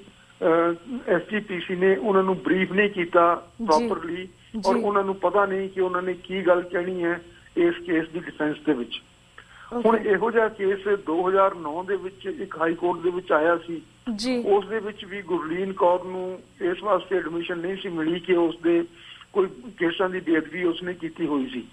SGPC ਨੇ ਉਹਨਾਂ ਨੂੰ ਬਰੀਫ ਨਹੀਂ ਕੀਤਾ ਪ੍ਰੋਪਰਲੀ ਔਰ ਉਹਨਾਂ ਨੂੰ ਪਤਾ ਨਹੀਂ ਕਿ ਉਹਨਾਂ ਨੇ ਕੀ ਗੱਲ ਕਹਿਣੀ ਹੈ ਇਸ ਕੇਸ ਦੀ ਡਿਫੈਂਸ ਦੇ ਵਿੱਚ। ਹੁਣ ਇਹੋ ਜਿਹਾ ਕੇਸ 2009 ਦੇ ਵਿੱਚ ਇੱਕ ਹਾਈ ਕੋਰਟ ਦੇ ਵਿੱਚ ਆਇਆ ਸੀ, ਉਸ ਦੇ ਵਿੱਚ ਵੀ ਗੁਰਲੀਨ ਕੌਰ ਨੂੰ ਇਸ ਵਾਸਤੇ ਐਡਮਿਸ਼ਨ ਨਹੀਂ ਸੀ ਮਿਲੀ ਕਿ ਉਸਦੇ ਕੋਈ ਕੇਸਾਂ ਦੀ ਬੇਅਦਬੀ ਉਸਨੇ ਕੀਤੀ ਹੋਈ ਸੀ।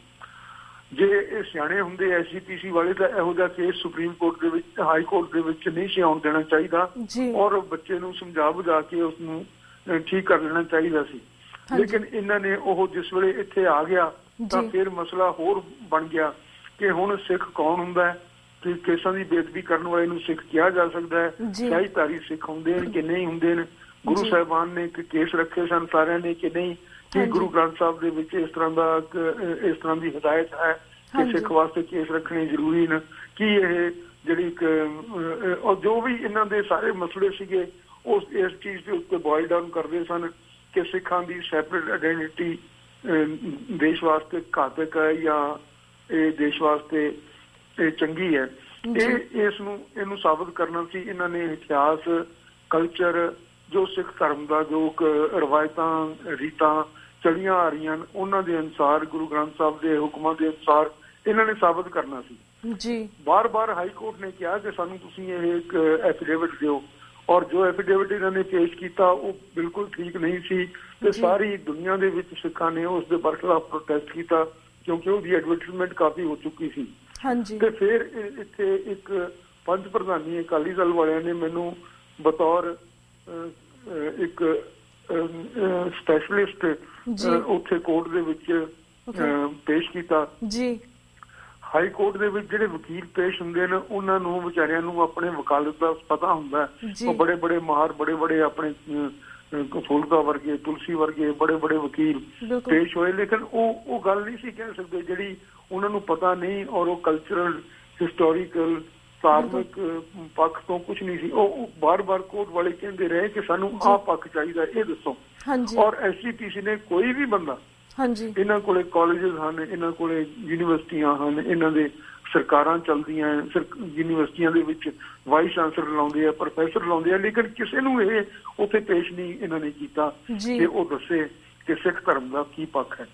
ਜੇ ਇਹ ਸਿਆਣੇ ਹੁੰਦੇ SGPC ਵਾਲੇ ਤਾਂ ਇਹੋ ਜਿਹਾ ਕੇਸ ਸੁਪਰੀਮ ਕੋਰਟ ਦੇ ਵਿੱਚ, ਹਾਈ ਕੋਰਟ ਦੇ ਵਿੱਚ ਨਹੀਂ ਸੀ ਆਉਣ ਦੇਣਾ ਚਾਹੀਦਾ ਔਰ ਬੱਚੇ ਨੂੰ ਸਮਝਾ ਬੁਝਾ ਕੇ ਉਸਨੂੰ ਠੀਕ ਕਰ ਲੈਣਾ ਚਾਹੀਦਾ ਸੀ। ਲੇਕਿਨ ਇਹਨਾਂ ਨੇ ਉਹ ਜਿਸ ਵੇਲੇ ਇੱਥੇ ਆ ਗਿਆ ਤਾਂ ਫਿਰ ਮਸਲਾ ਹੋਰ ਬਣ ਗਿਆ ਕਿ ਹੁਣ ਸਿੱਖ ਕੌਣ ਹੁੰਦਾ ਹੈ, ਕਿ ਕੇਸਾਂ ਦੀ ਬੇਅਦਬੀ ਕਰਨ ਵਾਲੇ ਨੂੰ ਸਿੱਖ ਕਿਹਾ ਜਾ ਸਕਦਾ ਹੈ, ਸ਼ਾਹੀਧਾਰੀ ਸਿੱਖ ਹੁੰਦੇ ਨੇ ਕਿ ਨਹੀਂ ਹੁੰਦੇ ਨੇ। ਗੁਰੂ ਸਾਹਿਬਾਨ ਨੇ ਕੇਸ ਰੱਖੇ ਸਨ ਸਾਰਿਆਂ ਨੇ ਕਿ ਨਹੀਂ, ਕਿ ਗੁਰੂ ਗ੍ਰੰਥ ਸਾਹਿਬ ਦੇ ਵਿੱਚ ਇਸ ਤਰ੍ਹਾਂ ਦੀ ਹਦਾਇਤ ਹੈ ਕਿ ਸਿੱਖ ਵਾਸਤੇ ਕੇਸ ਰੱਖਣੇ ਜ਼ਰੂਰੀ ਨੇ, ਕਿ ਇਹ ਜਿਹੜੀ ਔਰ ਜੋ ਵੀ ਇਹਨਾਂ ਦੇ ਸਾਰੇ ਮਸਲੇ ਸੀਗੇ ਉਸ ਇਸ ਚੀਜ਼ ਦੇ ਉੱਤੇ ਬੋਇਲ ਡਾਊਨ ਕਰਦੇ ਸਨ ਕਿ ਸਿੱਖਾਂ ਦੀ ਸੈਪਰੇਟ ਆਇਡੈਂਟੀਟੀ ਦੇਸ਼ ਵਾਸਤੇ ਘਾਤਕ ਹੈ ਜਾਂ ਇਹ ਦੇਸ਼ ਵਾਸਤੇ ਇਹ ਚੰਗੀ ਹੈ। ਇਹਨੂੰ ਸਾਬਤ ਕਰਨਾ ਸੀ ਇਹਨਾਂ ਨੇ ਇਤਿਹਾਸ, ਕਲਚਰ, ਜੋ ਸਿੱਖ ਧਰਮ ਦਾ ਜੋ ਰਵਾਇਤਾਂ ਰੀਤਾਂ ਚਲੀਆਂ ਆ ਰਹੀਆਂ ਉਹਨਾਂ ਦੇ ਅਨੁਸਾਰ, ਗੁਰੂ ਗ੍ਰੰਥ ਸਾਹਿਬ ਦੇ ਹੁਕਮਾਂ ਦੇ ਅਨੁਸਾਰ ਇਹਨਾਂ ਨੇ ਸਾਬਤ ਕਰਨਾ ਸੀ ਜੀ। ਬਾਰ-ਬਾਰ ਹਾਈ ਕੋਰਟ ਨੇ ਕਿਹਾ ਕਿ ਸਾਨੂੰ ਤੁਸੀਂ ਇਹ ਇੱਕ ਐਫੀਡੇਵਿਟ ਦਿਓ ਔਰ ਜੋ ਐਫੀਡੇਵਿਟ ਇਹਨਾਂ ਨੇ ਪੇਸ਼ ਕੀਤਾ ਉਹ ਬਿਲਕੁਲ ਠੀਕ ਨਹੀਂ ਸੀ ਤੇ ਸਾਰੀ ਦੁਨੀਆ ਦੇ ਵਿੱਚ ਸਿੱਖਾਂ ਨੇ ਉਸ ਦੇ ਬਰਖਲਾਫ ਪ੍ਰੋਟੈਸਟ ਕੀਤਾ ਕਿਉਂਕਿ ਉਹਦੀ ਐਡਵਰਟਾਈਜ਼ਮੈਂਟ ਕਾਫੀ ਹੋ ਚੁੱਕੀ ਸੀ। ਤੇ ਫਿਰ ਇੱਥੇ ਇੱਕ ਪੰਜ ਪ੍ਰਧਾਨੀ ਅਕਾਲੀ ਦਲ ਵਾਲਿਆਂ ਨੇ ਮੈਨੂੰ ਬਤੌਰ ਇੱਕ ਸਪੈਸ਼ਲਿਸਟ ਉੱਥੇ ਕੋਰਟ ਦੇ ਵਿੱਚ ਪੇਸ਼ ਕੀਤਾ। ਹਾਈ ਕੋਰਟ ਦੇ ਵਿੱਚ ਜਿਹੜੇ ਵਕੀਲ ਪੇਸ਼ ਹੁੰਦੇ ਨੇ ਉਹਨਾਂ ਨੂੰ ਵਿਚਾਰਿਆਂ ਨੂੰ ਆਪਣੇ ਵਕਾਲਤ ਦਾ ਪਤਾ ਹੁੰਦਾ। ਉਹ ਬੜੇ ਬੜੇ ਮਾਹਰ ਬੜੇ ਆਪਣੇ ਫੂਲਕਾ ਵਰਗੇ ਤੁਲਸੀ ਵਰਗੇ ਬੜੇ ਵਕੀਲ ਪੇਸ਼ ਹੋਏ, ਲੇਕਿਨ ਉਹ ਗੱਲ ਨਹੀਂ ਸੀ ਕਹਿ ਸਕਦੇ ਜਿਹੜੀ ਉਹਨਾਂ ਨੂੰ ਪਤਾ ਨਹੀਂ ਔਰ ਉਹ ਕਲਚਰਲ ਹਿਸਟੋਰੀਕਲ ਧਾਰਮਿਕ ਪੱਖ ਤੋਂ ਕੁਝ ਨਹੀਂ ਸੀ। ਉਹ ਬਾਰ-ਬਾਰ ਕੋਰਟ ਵਾਲੇ ਕਹਿੰਦੇ ਰਹੇ ਕਿ ਸਾਨੂੰ ਆਹ ਪੱਖ ਚਾਹੀਦਾ, ਇਹ ਦੱਸੋ। ਔਰ SGPC ਨੇ ਕੋਈ ਵੀ ਬੰਦਾ ਇਹਨਾਂ ਕੋਲੇ ਕਾਲਜਿਸ ਹਨ, ਇਹਨਾਂ ਕੋਲੇ ਯੂਨੀਵਰਸਿਟੀਆਂ ਹਨ, ਇਹਨਾਂ ਦੇ ਸਰਕਾਰਾਂ ਚੱਲਦੀਆਂ ਯੂਨੀਵਰਸਿਟੀਆਂ ਦੇ ਵਿੱਚ ਵਾਈਸ ਚਾਂਸਲਰ ਲਾਉਂਦੇ ਆ, ਪ੍ਰੋਫੈਸਰ ਲਾਉਂਦੇ ਆ, ਲੇਕਿਨ ਕਿਸੇ ਨੂੰ ਇਹ ਉੱਥੇ ਪੇਸ਼ ਨਹੀਂ ਇਹਨਾਂ ਨੇ ਕੀਤਾ ਕਿ ਉਹ ਦੱਸੇ ਕਿ ਸਿੱਖ ਧਰਮ ਦਾ ਕੀ ਪੱਖ ਹੈ।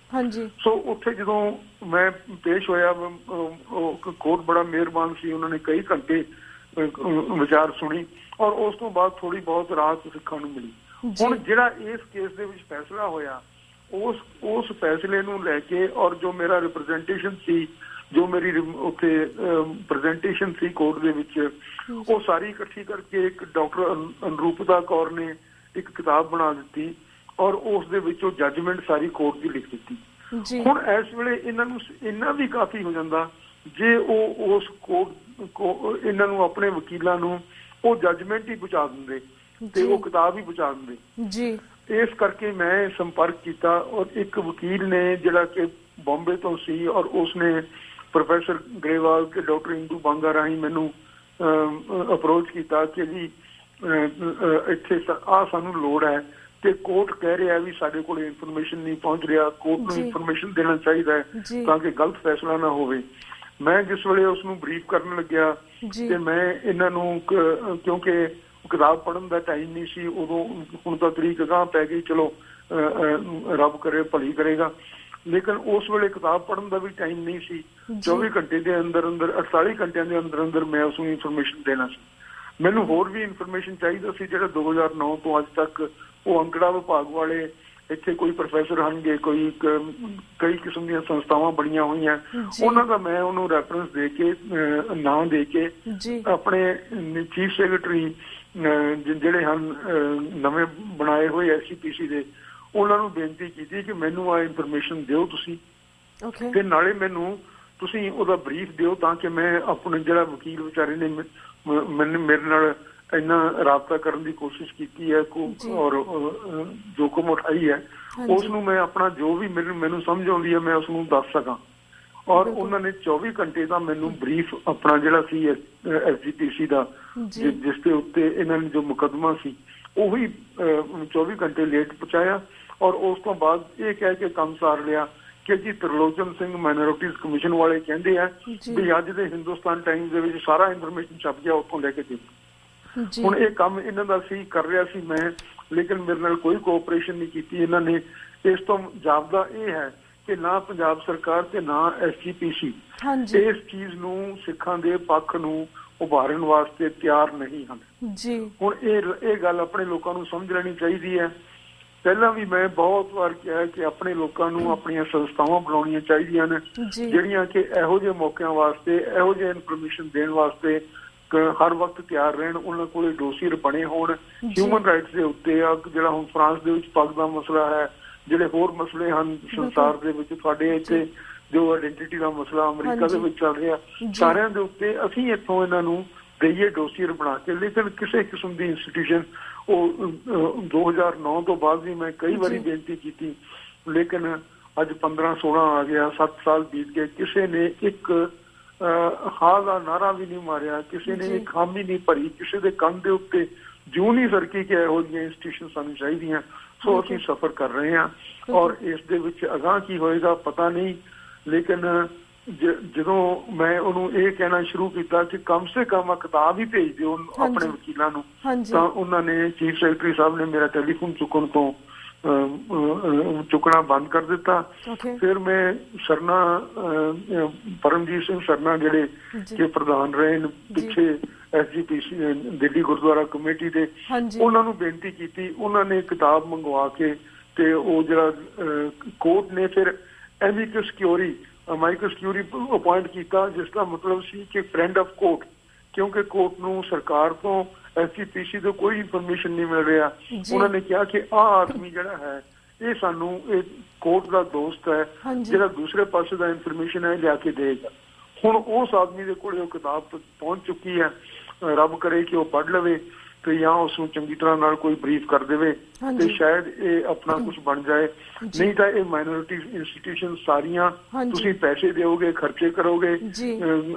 ਸੋ ਉੱਥੇ ਜਦੋਂ ਮੈਂ ਪੇਸ਼ ਹੋਇਆ ਕੋਰਟ ਬੜਾ ਮਿਹਰਬਾਨ ਸੀ, ਉਹਨਾਂ ਨੇ ਕਈ ਘੰਟੇ ਵਿਚਾਰ ਸੁਣੀ ਔਰ ਉਸ ਤੋਂ ਬਾਅਦ ਥੋੜੀ ਬਹੁਤ ਰਾਹਤ ਸਿੱਖਾਂ ਨੂੰ ਮਿਲੀ। ਹੁਣ ਜਿਹੜਾ ਇਸ ਕੇਸ ਦੇ ਵਿੱਚ ਫੈਸਲਾ ਹੋਇਆ ਉਸ ਫੈਸਲੇ ਨੂੰ ਲੈ ਕੇ ਔਰ ਜੋ ਮੇਰਾ ਰਿਪਰੈਜ਼ੈਂਟੇਸ਼ਨ ਸੀ, ਜੋ ਮੇਰੀ ਉੱਥੇ ਪ੍ਰੈਜ਼ੈਂਟੇਸ਼ਨ ਸੀ ਕੋਰਟ ਦੇ ਵਿੱਚ, ਉਹ ਸਾਰੀ ਇਕੱਠੀ ਕਰਕੇ ਇੱਕ ਡਾਕਟਰ ਅਨਰੂਪਤਾ ਕੌਰ ਨੇ ਇੱਕ ਕਿਤਾਬ ਬਣਾ ਦਿੱਤੀ ਔਰ ਉਸ ਦੇ ਵਿੱਚ ਉਹ ਜੱਜਮੈਂਟ ਸਾਰੀ ਕੋਰਟ ਦੀ ਲਿਖ ਦਿੱਤੀ। ਹੁਣ ਇਸ ਵੇਲੇ ਇਹਨਾਂ ਨੂੰ ਇੰਨਾ ਵੀ ਕਾਫੀ ਹੋ ਜਾਂਦਾ ਜੇ ਉਹ ਉਸ ਕੋਰਟ ਇਹਨਾਂ ਨੂੰ ਆਪਣੇ ਵਕੀਲਾਂ ਨੂੰ ਉਹ ਜੱਜਮੈਂਟ ਹੀ ਪਹੁੰਚਾ ਦਿੰਦੇ ਤੇ ਉਹ ਕਿਤਾਬ ਹੀ ਪਹੁੰਚਾ ਦਿੰਦੇ। ਇਸ ਕਰਕੇ ਮੈਂ ਸੰਪਰਕ ਕੀਤਾ ਔਰ ਇੱਕ ਵਕੀਲ ਨੇ ਜਿਹੜਾ ਕਿ ਬੰਬੇ ਤੋਂ ਸੀ ਔਰ ਉਸਨੇ ਪ੍ਰੋਫੈਸਰ ਗਰੇਵਾਲ ਤੇ ਡਾਕਟਰ ਇੰਦੂ ਬਾਂਗਾ ਰਾਹੀਂ ਮੈਨੂੰ ਅਪਰੋਚ ਕੀਤਾ ਕਿ ਜੀ ਇੱਥੇ ਸਾਨੂੰ ਲੋੜ ਹੈ ਤੇ ਕੋਰਟ ਕਹਿ ਰਿਹਾ ਵੀ ਸਾਡੇ ਕੋਲ ਇਨਫੋਰਮੇਸ਼ਨ ਨਹੀਂ ਪਹੁੰਚ ਰਿਹਾ, ਕੋਰਟ ਨੂੰ ਇਨਫੋਰਮੇਸ਼ਨ ਦੇਣਾ ਚਾਹੀਦਾ ਹੈ ਤਾਂ ਕਿ ਗਲਤ ਫੈਸਲਾ ਨਾ ਹੋਵੇ। ਮੈਂ ਜਿਸ ਵੇਲੇ ਉਸਨੂੰ ਬਰੀਫ ਕਰਨ ਲੱਗਿਆ ਤੇ ਮੈਂ ਇਹਨਾਂ ਨੂੰ ਕਿਉਂਕਿ ਕਿਤਾਬ ਪੜ੍ਹਨ ਦਾ ਟਾਈਮ ਨਹੀਂ ਸੀ ਉਦੋਂ, ਹੁਣ ਤਾਂ ਤਰੀਕ ਅਗਾਂਹ ਪੈ ਗਈ, ਚਲੋ ਰੱਬ ਕਰੇ ਭਲੀ ਕਰੇਗਾ, ਲੇਕਿਨ ਉਸ ਵੇਲੇ ਕਿਤਾਬ ਪੜ੍ਹਨ ਦਾ ਵੀ ਟਾਈਮ ਨਹੀਂ ਸੀ। 24 ਘੰਟੇ ਦੇ ਅੰਦਰ 48 ਘੰਟਿਆਂ ਦੇ ਅੰਦਰ ਮੈਂ ਉਸਨੂੰ ਇਨਫੋਰਮੇਸ਼ਨ ਦੇਣਾ ਸੀ। ਮੈਨੂੰ ਹੋਰ ਵੀ ਇਨਫੋਰਮੇਸ਼ਨ ਚਾਹੀਦਾ ਸੀ ਜਿਹੜਾ 2009 ਤੋਂ ਅੱਜ ਤੱਕ ਉਹ ਅੰਕੜਾ ਵਿਭਾਗ ਵਾਲੇ ਇੱਥੇ ਕੋਈ ਪ੍ਰੋਫੈਸਰ ਹਨਗੇ, ਕਈ ਕਿਸਮ ਦੀਆਂ ਸੰਸਥਾਵਾਂ ਬਣੀਆਂ ਹੋਈਆਂ, ਉਹਨਾਂ ਦਾ ਮੈਂ ਉਹਨੂੰ ਰੈਫਰੈਂਸ ਦੇ ਕੇ ਨਾਂ ਦੇ ਕੇ ਆਪਣੇ ਚੀਫ ਸੈਕਟਰੀ ਜਿਹੜੇ ਹਨ ਨਵੇਂ ਬਣਾਏ ਹੋਏ SGPC ਦੇ, ਉਹਨਾਂ ਨੂੰ ਬੇਨਤੀ ਕੀਤੀ ਕਿ ਮੈਨੂੰ ਆਹ ਇਨਫੋਰਮੇਸ਼ਨ ਦਿਓ ਤੁਸੀਂ ਤੇ ਨਾਲੇ ਮੈਨੂੰ ਤੁਸੀਂ ਉਹਦਾ ਬਰੀਫ ਦਿਓ ਤਾਂ ਕਿ ਮੈਂ ਆਪਣੇ ਜਿਹੜਾ ਵਕੀਲ ਵਿਚਾਰੇ ਨੇ ਮੇਰੇ ਨਾਲ ਇੰਨਾ ਰਾਬਤਾ ਕਰਨ ਦੀ ਕੋਸ਼ਿਸ਼ ਕੀਤੀ ਹੈ ਔਰ ਜੋਖਮ ਉਠਾਈ ਹੈ ਉਸ ਨੂੰ ਮੈਂ ਆਪਣਾ ਜੋ ਵੀ ਮੈਨੂੰ ਸਮਝ ਆਉਂਦੀ ਹੈ ਮੈਂ ਉਸਨੂੰ ਦੱਸ ਸਕਾਂ। ਔਰ ਉਹਨਾਂ ਨੇ 24 ਘੰਟੇ ਦਾ ਮੈਨੂੰ ਬਰੀਫ ਆਪਣਾ ਜਿਹੜਾ ਸੀ SGPC ਦਾ ਜਿਸ ਦੇ ਉੱਤੇ ਇਹਨਾਂ ਨੇ ਜੋ ਮੁਕੱਦਮਾ ਸੀ ਉਹੀ 24 ਘੰਟੇ ਲੇਟ ਪਹੁੰਚਾਇਆ ਔਰ ਉਸ ਤੋਂ ਬਾਅਦ ਇਹ ਕਹਿ ਕੇ ਕੰਮ ਸਾਰ ਲਿਆ ਕਿ ਜੀ ਤਰਲੋਚਨ ਸਿੰਘ ਮਾਈਨੋਰਿਟੀਜ਼ ਕਮਿਸ਼ਨ ਵਾਲੇ ਕਹਿੰਦੇ ਆ ਵੀ ਅੱਜ ਦੇ ਹਿੰਦੁਸਤਾਨ ਟਾਈਮਸ ਦੇ ਵਿੱਚ ਸਾਰਾ ਇਨਫੋਰਮੇਸ਼ਨ ਛਪ ਗਿਆ, ਉੱਥੋਂ ਲੈ ਕੇ ਦੇ। ਹੁਣ ਇਹ ਕੰਮ ਇਹਨਾਂ ਦਾ ਸੀ ਕਰ ਰਿਹਾ ਸੀ ਮੈਂ, ਲੇਕਿਨ ਮੇਰੇ ਨਾਲ ਕੋਈ ਕੋਆਪਰੇਸ਼ਨ ਨਹੀਂ ਕੀਤੀ ਇਹਨਾਂ ਨੇ। ਇਸ ਤੋਂ ਜਾਪਦਾ ਇਹ ਹੈ ਕਿ ਨਾ ਪੰਜਾਬ ਸਰਕਾਰ ਤੇ ਨਾ SGPC ਇਸ ਚੀਜ਼ ਨੂੰ ਸਿੱਖਾਂ ਦੇ ਪੱਖ ਨੂੰ ਉਭਾਰਨ ਵਾਸਤੇ ਤਿਆਰ ਨਹੀਂ ਹਨ। ਹੁਣ ਇਹ ਗੱਲ ਆਪਣੇ ਲੋਕਾਂ ਨੂੰ ਸਮਝ ਲੈਣੀ ਚਾਹੀਦੀ ਹੈ। ਪਹਿਲਾਂ ਵੀ ਮੈਂ ਬਹੁਤ ਵਾਰ ਕਿਹਾ ਕਿ ਆਪਣੇ ਲੋਕਾਂ ਨੂੰ ਆਪਣੀਆਂ ਸੰਸਥਾਵਾਂ ਬਣਾਉਣੀਆਂ ਚਾਹੀਦੀਆਂ ਨੇ ਜਿਹੜੀਆਂ ਕਿ ਇਹੋ ਜਿਹੇ ਮੌਕਿਆਂ ਵਾਸਤੇ ਇਹੋ ਜਿਹੇ ਇਨਫੋਰਮੇਸ਼ਨ ਦੇਣ ਵਾਸਤੇ ਹਰ ਵਕਤ ਤਿਆਰ ਰਹਿਣ। ਉਹਨਾਂ ਕੋਲੇ ਡੋਸੀਅਰ ਬਣੇ ਹੋਣ ਹਿਊਮਨ ਰਾਈਟਸ ਦੇ ਉੱਤੇ ਆ, ਜਿਹੜਾ ਹੁਣ ਫਰਾਂਸ ਦੇ ਵਿੱਚ ਪੱਗ ਦਾ ਮਸਲਾ ਹੈ, ਜਿਹੜੇ ਹੋਰ ਮਸਲੇ ਹਨ ਸੰਸਾਰ ਦੇ ਵਿੱਚ, ਸਾਡੇ ਇੱਥੇ ਜੋ ਆਇਡੈਂਟੀਟੀ ਦਾ ਮਸਲਾ ਅਮਰੀਕਾ ਦੇ ਵਿੱਚ ਚੱਲ ਰਿਹਾ, ਸਾਰਿਆਂ ਦੇ ਉੱਤੇ ਅਸੀਂ ਇੱਥੋਂ ਇਹਨਾਂ ਨੂੰ ਦੇਈਏ ਡੋਸੀਅਰ ਬਣਾ ਕੇ। ਲੇਕਿਨ ਕਿਸੇ ਕਿਸਮ ਦੀ ਇੰਸਟੀਟਿਊਸ਼ਨ ਉਹ 2009 ਤੋਂ ਬਾਅਦ ਵੀ ਮੈਂ ਕਈ ਵਾਰੀ ਬੇਨਤੀ ਕੀਤੀ, ਲੇਕਿਨ ਅੱਜ 15-16 ਆ ਗਿਆ, 7 ਸਾਲ ਬੀਤ ਗਏ, ਕਿਸੇ ਨੇ ਇੱਕ ਹਾਂ ਦਾ ਨਾਰਾ ਵੀ ਨਹੀਂ ਮਾਰਿਆ, ਕਿਸੇ ਨੇ ਇੱਕ ਹਾਮੀ ਨਹੀਂ ਭਰੀ, ਕਿਸੇ ਦੇ ਕੰਨ ਦੇ ਉੱਤੇ ਜੂ ਨਹੀਂ ਸਰਕੀ ਕਿ ਇਹੋ ਜਿਹੀਆਂ ਇੰਸਟੀਟਿਊਸ਼ਨ ਸਾਨੂੰ ਚਾਹੀਦੀਆਂ। ਸੋ ਅਸੀਂ ਸਫਰ ਕਰ ਰਹੇ ਹਾਂ ਔਰ ਇਸ ਦੇ ਵਿੱਚ ਅਗਾਂਹ ਕੀ ਹੋਏਗਾ ਪਤਾ ਨਹੀਂ, ਲੇਕਿਨ ਜਦੋਂ ਮੈਂ ਉਹਨੂੰ ਇਹ ਕਹਿਣਾ ਸ਼ੁਰੂ ਕੀਤਾ ਕਿ ਕਮ ਸੇ ਕਮ ਕਿਤਾਬ ਹੀ ਭੇਜ ਦਿਓ ਆਪਣੇ ਵਕੀਲਾਂ ਨੂੰ, ਤਾਂ ਉਹਨਾਂ ਨੇ ਚੀਫ ਸੈਕਟਰੀ ਸਾਹਿਬ ਨੇ ਮੇਰਾ ਟੈਲੀਫੋਨ ਚੁੱਕਣਾ ਬੰਦ ਕਰ ਦਿੱਤਾ। ਫਿਰ ਮੈਂ ਸਰਨਾ ਪਰਮਜੀਤ ਸਿੰਘ ਸਰਨਾ ਜਿਹੜੇ ਕਿ ਪ੍ਰਧਾਨ ਰਹੇ ਨੇ ਪਿੱਛੇ SGPC ਦਿੱਲੀ ਗੁਰਦੁਆਰਾ ਕਮੇਟੀ ਦੇ, ਉਹਨਾਂ ਨੂੰ ਬੇਨਤੀ ਕੀਤੀ। ਉਹਨਾਂ ਨੇ ਕਿਤਾਬ ਮੰਗਵਾ ਕੇ ਤੇ ਉਹ ਜਿਹੜਾ ਕੋਰਟ ਨੇ ਫਿਰ ਐਮਿਕਸ ਕਿਊਰੀ ਅਪਾਇੰਟ ਕੀਤਾ, ਜਿਸ ਦਾ ਮਤਲਬ ਸੀ ਕਿ ਫਰੈਂਡ ਆਫ ਕੋਰਟ, ਕਿਉਂਕਿ ਕੋਰਟ ਨੂੰ ਸਰਕਾਰ ਤੋਂ SGPC ਤੋਂ ਕੋਈ ਇਨਫੋਰਮੇਸ਼ਨ ਨਹੀਂ ਮਿਲ ਰਿਹਾ। ਉਹਨਾਂ ਨੇ ਕਿਹਾ ਕਿ ਆਹ ਆਦਮੀ ਜਿਹੜਾ ਹੈ ਇਹ ਸਾਨੂੰ ਇਹ ਕੋਰਟ ਦਾ ਦੋਸਤ ਹੈ, ਜਿਹੜਾ ਦੂਸਰੇ ਪਾਸੇ ਦਾ ਇਨਫੋਰਮੇਸ਼ਨ ਹੈ ਲਿਆ ਕੇ ਦੇਗਾ। ਹੁਣ ਉਸ ਆਦਮੀ ਦੇ ਕੋਲ ਉਹ ਕਿਤਾਬ ਪਹੁੰਚ ਚੁੱਕੀ ਹੈ। ਰੱਬ ਕਰੇ ਕਿ ਉਹ ਪੜ੍ਹ ਲਵੇ ਤੇ ਜਾਂ ਉਸ ਨੂੰ ਚੰਗੀ ਤਰ੍ਹਾਂ ਨਾਲ ਕੋਈ ਬਰੀਫ ਕਰ ਦੇਵੇ ਤੇ ਸ਼ਾਇਦ ਇਹ ਆਪਣਾ ਕੁਝ ਬਣ ਜਾਏ। ਨਹੀਂ ਤਾਂ ਇਹ ਮਾਈਨੋਰਿਟੀ ਇੰਸਟੀਟਿਊਸ਼ਨ ਸਾਰੀਆਂ ਤੁਸੀਂ ਪੈਸੇ ਦਿਓਗੇ, ਖਰਚੇ ਕਰੋਗੇ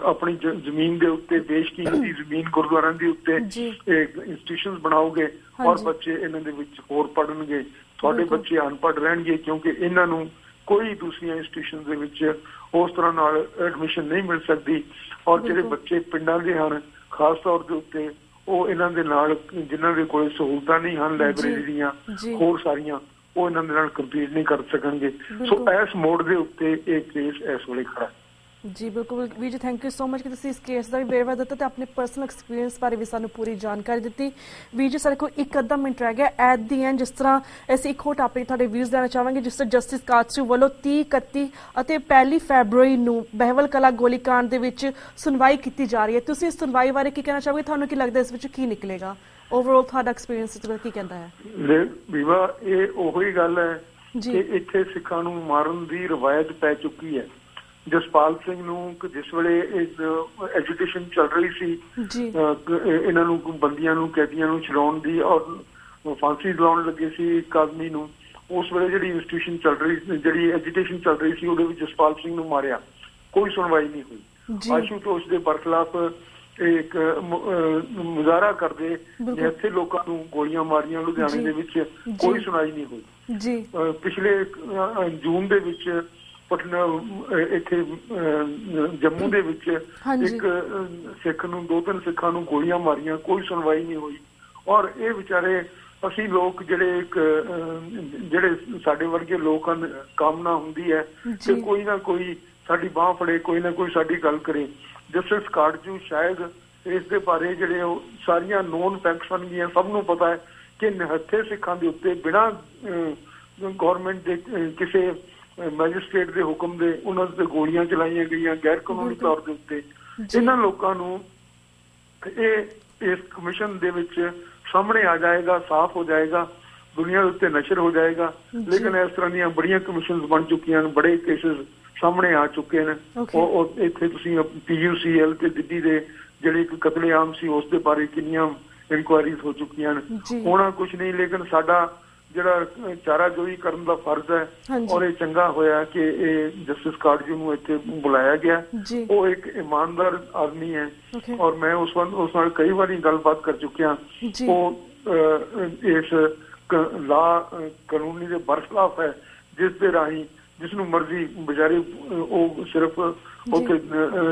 ਆਪਣੀ ਜ਼ਮੀਨ ਦੇ ਉੱਤੇ, ਬੇਸ਼ਕੀਮਤੀ ਜ਼ਮੀਨ ਗੁਰਦੁਆਰਿਆਂ ਦੇ ਉੱਤੇ ਇੰਸਟੀਟਿਊਸ਼ਨਸ ਬਣਾਓਗੇ ਔਰ ਬੱਚੇ ਇਹਨਾਂ ਦੇ ਵਿੱਚ ਹੋਰ ਪੜ੍ਹਨਗੇ। ਤੁਹਾਡੇ ਬੱਚੇ ਅਨਪੜ੍ਹ ਰਹਿਣਗੇ ਕਿਉਂਕਿ ਇਹਨਾਂ ਨੂੰ ਕੋਈ ਦੂਸਰੀਆਂ ਇੰਸਟੀਟਿਊਸ਼ਨ ਦੇ ਵਿੱਚ ਉਸ ਤਰ੍ਹਾਂ ਨਾਲ ਐਡਮਿਸ਼ਨ ਨਹੀਂ ਮਿਲ ਸਕਦੀ। ਔਰ ਜਿਹੜੇ ਬੱਚੇ ਪਿੰਡਾਂ ਦੇ ਹਨ ਖਾਸ ਤੌਰ ਦੇ ਉੱਤੇ ਉਹ ਇਹਨਾਂ ਦੇ ਨਾਲ ਜਿਨ੍ਹਾਂ ਦੇ ਕੋਲ ਸਹੂਲਤਾਂ ਨਹੀਂ ਹਨ ਲਾਇਬ੍ਰੇਰੀ ਦੀਆਂ ਹੋਰ ਸਾਰੀਆਂ, ਉਹ ਇਹਨਾਂ ਦੇ ਨਾਲ ਕੰਪੀਟ ਨਹੀਂ ਕਰ ਸਕਣਗੇ। ਸੋ ਇਸ ਮੋੜ ਦੇ ਉੱਤੇ ਇਹ ਕੇਸ ਇਸ ਵੇਲੇ ਖੜਾ। ਜੀ ਬਿਲਕੁਲ ਵੀਰ ਜੀ, ਥੈਂਕ ਯੂ ਸੋ ਮਚ ਕਿ ਤੁਸੀਂ ਇਸ ਕੇਸ ਦਾ ਵੀ ਵੇਰਵਾ ਦਿੱਤਾ ਤੇ ਆਪਣੇ ਪਰਸਨਲ ਐਕਸਪੀਰੀਅੰਸ ਬਾਰੇ ਵੀ ਸਾਨੂੰ ਪੂਰੀ ਜਾਣਕਾਰੀ ਦਿੱਤੀ। ਵੀਰ ਜੀ ਸਾਡੇ ਕੋਲ ਇੱਕ ਅੱਧਾ ਮਿੰਟ ਰਹਿ ਗਿਆ ਐਟ ਦੀ ਐਂਡ, ਜਿਸ ਤਰ੍ਹਾਂ ਅਸੀਂ ਇੱਕ ਹੋਰ ਟਾਪਿਕ ਤੁਹਾਡੇ ਵਿਊਜ਼ ਲੈਣਾ ਚਾਹਾਂਗੇ, ਜਿਸ ਤਰ੍ਹਾਂ ਜਸਟਿਸ ਕਾਚੂ ਵੱਲੋਂ 30, 31 ਅਤੇ 1 ਫਰਵਰੀ ਨੂੰ ਬਹਿਵਲ ਕਲਾ ਗੋਲੀकांड ਦੇ ਵਿੱਚ ਸੁਣਵਾਈ ਕੀਤੀ ਜਾ ਰਹੀ ਹੈ। ਤੁਸੀਂ ਇਸ ਸੁਣਵਾਈ ਬਾਰੇ ਕੀ ਕਹਿਣਾ ਚਾਹੋਗੇ? ਤੁਹਾਨੂੰ ਕੀ ਲੱਗਦਾ ਇਸ ਵਿੱਚ ਕੀ ਨਿਕਲੇਗਾ? ਓਵਰਆਲ ਤੁਹਾਡਾ ਐਕਸਪੀਰੀਅੰਸ ਕੀ ਕਹਿੰਦਾ ਹੈ? ਬੀਬਾ, ਇਹ ਉਹੀ ਗੱਲ ਹੈ ਕਿ ਇੱਥੇ ਸਿੱਖਾਂ ਨੂੰ ਮਾਰਨ ਦੀ ਰਵਾਇਤ ਪੈ ਚੁੱਕੀ ਹੈ। ਜਸਪਾਲ ਸਿੰਘ ਨੂੰ ਜਿਸ ਵੇਲੇ ਐਜੂਕੇਸ਼ਨ ਚੱਲ ਰਹੀ ਸੀ, ਇਹਨਾਂ ਨੂੰ ਬੰਦੀਆਂ ਨੂੰ, ਕੈਦੀਆਂ ਨੂੰ ਛਡਾਉਣ ਦੀ ਔਰ ਫਾਂਸੀ ਦਿਲਾਉਣ ਲੱਗੇ ਸੀ ਇੱਕ ਆਦਮੀ ਨੂੰ, ਉਸ ਵੇਲੇ ਜਿਹੜੀ ਇੰਸਟੀਟਿਊਸ਼ਨ ਚੱਲ ਰਹੀ, ਜਿਹੜੀ ਐਜੂਕੇਸ਼ਨ ਚੱਲ ਰਹੀ ਸੀ, ਉਹਦੇ ਵਿੱਚ ਜਸਪਾਲ ਸਿੰਘ ਨੂੰ ਮਾਰਿਆ, ਕੋਈ ਸੁਣਵਾਈ ਨਹੀਂ ਹੋਈ। ਆਸ਼ੂਤੋਸ਼ ਦੇ ਬਰਖਲਾਫ ਇੱਕ ਮੁਜ਼ਾਹਰਾ ਕਰਦੇ ਇੱਥੇ ਲੋਕਾਂ ਨੂੰ ਗੋਲੀਆਂ ਮਾਰੀਆਂ ਲੁਧਿਆਣੇ ਦੇ ਵਿੱਚ, ਕੋਈ ਸੁਣਾਈ ਨਹੀਂ ਹੋਈ। ਪਿਛਲੇ ਜੂਨ ਦੇ ਵਿੱਚ ਇੱਥੇ ਜੰਮੂ ਦੇ ਵਿੱਚ ਇੱਕ ਸਿੱਖ ਨੂੰ, 2-3 ਸਿੱਖਾਂ ਨੂੰ ਗੋਲੀਆਂ ਮਾਰੀਆਂ, ਕੋਈ ਸੁਣਵਾਈ ਨਹੀਂ ਹੋਈ। ਔਰ ਇਹ ਵਿਚਾਰੇ ਅਸੀਂ ਲੋਕ ਜਿਹੜੇ ਸਾਡੇ ਵਰਗੇ ਲੋਕਾਂ ਦੀ ਕਾਮਨਾ ਹੁੰਦੀ ਹੈ ਕਿ ਕੋਈ ਨਾ ਕੋਈ ਸਾਡੀ ਬਾਂਹ ਫੜੇ, ਕੋਈ ਨਾ ਕੋਈ ਸਾਡੀ ਗੱਲ ਕਰੇ। ਜਸਟਿਸ ਕਾਟਜੂ ਸ਼ਾਇਦ ਇਸ ਦੇ ਬਾਰੇ ਜਿਹੜੇ ਉਹ ਸਾਰੀਆਂ ਨੋਨ ਫੈਕਟਸ ਹੋਣਗੀਆਂ, ਸਭ ਨੂੰ ਪਤਾ ਹੈ ਕਿ ਨਿਹੱਥੇ ਸਿੱਖਾਂ ਦੇ ਉੱਤੇ ਬਿਨਾਂ ਗੌਰਮੈਂਟ ਦੇ ਕਿਸੇ ਮੈਜਿਸਟ੍ਰੇਟ ਦੇ ਹੁਕਮ ਦੇ ਉਹਨਾਂ ਦੇ ਗੋਲੀਆਂ ਚਲਾਈਆਂ ਗਈਆਂ ਗੈਰ ਕਾਨੂੰਨੀ ਤੌਰ ਦੇ ਉੱਤੇ। ਇਹਨਾਂ ਲੋਕਾਂ ਨੂੰ ਇਸ ਕਮਿਸ਼ਨ ਦੇ ਵਿੱਚ ਸਾਹਮਣੇ ਆ ਜਾਏਗਾ, ਸਾਫ਼ ਹੋ ਜਾਏਗਾ, ਦੁਨੀਆ ਦੇ ਉੱਤੇ ਨਸ਼ਰ ਹੋ ਜਾਏਗਾ। ਲੇਕਿਨ ਇਸ ਤਰ੍ਹਾਂ ਦੀਆਂ ਬੜੀਆਂ ਕਮਿਸ਼ਨਸ ਬਣ ਚੁੱਕੀਆਂ ਨੇ, ਬੜੇ ਕੇਸਿਸ ਸਾਹਮਣੇ ਆ ਚੁੱਕੇ ਨੇ। ਉਹ ਇੱਥੇ ਤੁਸੀਂ PUCL ਤੇ ਦਿੱਲੀ ਦੇ ਜਿਹੜੇ ਇੱਕ ਕਤਲੇਆਮ ਸੀ ਉਸ ਦੇ ਬਾਰੇ ਕਿੰਨੀਆਂ ਇਨਕੁਆਇਰੀਜ਼ ਹੋ ਚੁੱਕੀਆਂ ਨੇ। ਹੋਣਾ ਕੁਛ ਨਹੀਂ, ਲੇਕਿਨ ਸਾਡਾ ਜਿਹੜਾ ਚਾਰਾਜੋਈ ਕਰਨ ਦਾ ਫਰਜ਼ ਹੈ ਔਰ ਇਹ ਚੰਗਾ ਹੋਇਆ ਕਿ ਇਹ ਜਸਟਿਸ ਕਾਟਜੂ ਨੂੰ ਇੱਥੇ ਬੁਲਾਇਆ ਗਿਆ। ਉਹ ਇੱਕ ਇਮਾਨਦਾਰ ਆਦਮੀ ਹੈ ਔਰ ਮੈਂ ਉਸ ਨਾਲ ਕਈ ਵਾਰੀ ਗੱਲਬਾਤ ਕਰ ਚੁੱਕਿਆ। ਉਹ ਇਸ ਕਾਨੂੰਨੀ ਦੇ ਬਰਖਲਾਫ ਹੈ, ਜਿਸ ਦੇ ਰਾਹੀਂ ਜਿਸ ਨੂੰ ਮਰਜ਼ੀ ਬਜ਼ਾਰੇ ਉਹ ਸਿਰਫ ਉੱਥੇ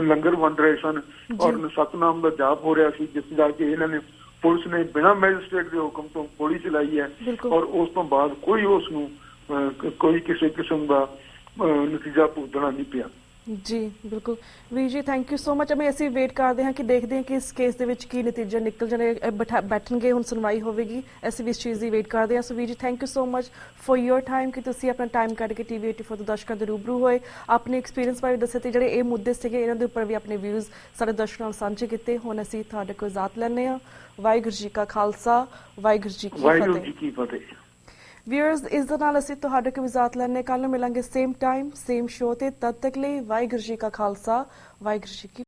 ਲੰਗਰ ਵੰਡ ਰਹੇ ਸਨ ਔਰ ਸਤਨਾਮ ਦਾ ਜਾਪ ਹੋ ਰਿਹਾ ਸੀ, ਜਿਸ ਜਾ ਕੇ ਇਹਨਾਂ ਨੇ ਪੁਲਿਸ ਨੇ ਬਿਨਾਂ ਮੈਜਿਸਟ੍ਰੇਟ ਦੇ ਹੁਕਮ ਤੋਂ ਗੋਲੀ ਚਲਾਈ ਹੈ ਔਰ ਉਸ ਤੋਂ ਬਾਅਦ ਕੋਈ ਉਸ ਨੂੰ ਕੋਈ ਕਿਸੇ ਕਿਸਮ ਦਾ ਨਤੀਜਾ ਭੁਗਤਣਾ ਨਹੀਂ ਪਿਆ। ਜੀ ਬਿਲਕੁਲ ਵੀਰ ਜੀ, ਥੈਂਕ ਯੂ ਸੋ ਮਚ। ਅਸੀਂ ਵੇਟ ਕਰਦੇ ਹਾਂ ਕਿ ਦੇਖਦੇ ਹਾਂ ਕਿ ਇਸ ਕੇਸ ਦੇ ਵਿੱਚ ਕੀ ਨਤੀਜਾ ਨਿਕਲ ਜਾਣੇ, ਬੈਠਣਗੇ, ਹੁਣ ਸੁਣਵਾਈ ਹੋਵੇਗੀ, ਅਸੀਂ ਵੀ ਇਸ ਚੀਜ਼ ਦੀ ਵੇਟ ਕਰਦੇ ਹਾਂ। ਸੋ ਵੀਰ ਜੀ, thank you so much for your time ਕਿ ਤੁਸੀਂ ਆਪਣਾ ਟਾਈਮ ਕੱਢ ਕੇ TV 84 ਦੇ ਦਰਸ਼ਕਾਂ ਦੇ ਰੂਬਰੂ ਹੋਏ, ਆਪਣੇ ਐਕਸਪੀਰੀਅੰਸ ਬਾਰੇ ਦੱਸੇ ਤੇ ਜਿਹੜੇ ਇਹ ਮੁੱਦੇ ਸੀਗੇ ਇਹਨਾਂ ਦੇ ਉੱਪਰ ਵੀ ਆਪਣੇ ਵਿਊਜ਼ ਸਾਡੇ ਦਰਸ਼ਕਾਂ ਨਾਲ ਸਾਂਝੇ ਕੀਤੇ। ਹੁਣ ਅਸੀਂ ਤੁਹਾਡੇ ਕੋਲ ਇਜਾਜ਼ਤ ਲੈਂਦੇ ਹਾਂ। ਵਾਹਿਗੁਰੂ ਜੀ ਕਾ ਖਾਲਸਾ, ਵਾਹਿਗੁਰੂ ਜੀ ਕੀ ਫਤਿਹ। ਵਿਊਅਰਸ, ਇਸ ਦੇ ਨਾਲ ਅਸੀਂ ਤੁਹਾਡੇ ਕੋਲ ਇਜਾਜ਼ਤ ਲੈਂਦੇ। ਕੱਲ੍ਹ ਨੂੰ ਮਿਲਾਂਗੇ ਸੇਮ ਟਾਈਮ ਸੇਮ ਸ਼ੋਅ ਤੇ। ਤਦ ਤੱਕ ਲਈ ਵਾਹਿਗੁਰੂ ਜੀ ਕਾ ਖਾਲਸਾ, ਵਾਹਿਗੁਰੂ ਜੀ ਕੀ